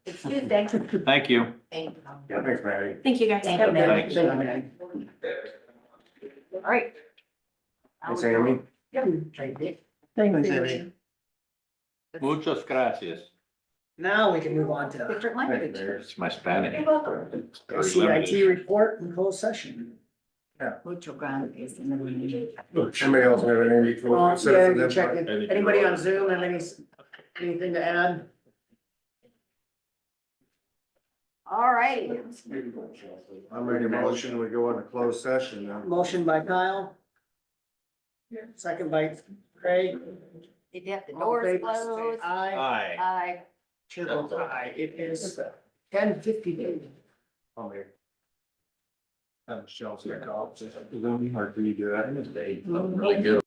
E: It's Tuesday.
G: Thank you.
F: Yeah, thanks, Matty.
K: thank you guys.
E: Thank
K: Have a
E: you,
K: good
E: Mary.
K: night.
E: All right.
F: Thanks, Amy.
C: thanks, Amy.
G: Muchas gracias.
A: Now we can move on to
E: Different language.
G: There's my Spanish.
A: the CIT report and closed session.
E: Mucho gracias. And then we need-
F: Anybody else have any?
A: Yeah, you check it. Anybody on Zoom have anything to add?
E: All right.
F: I make a motion, we go into closed session now.
A: Motion by Kyle. Second by Craig.
E: Did you have the
A: All in
E: doors
A: favor, say
E: closed?
A: Aye.
G: Aye.
E: Aye.
A: Chair votes aye. It is 10:52.
F: I'll make Have Chelsea call, or can you do that?
G: Really good.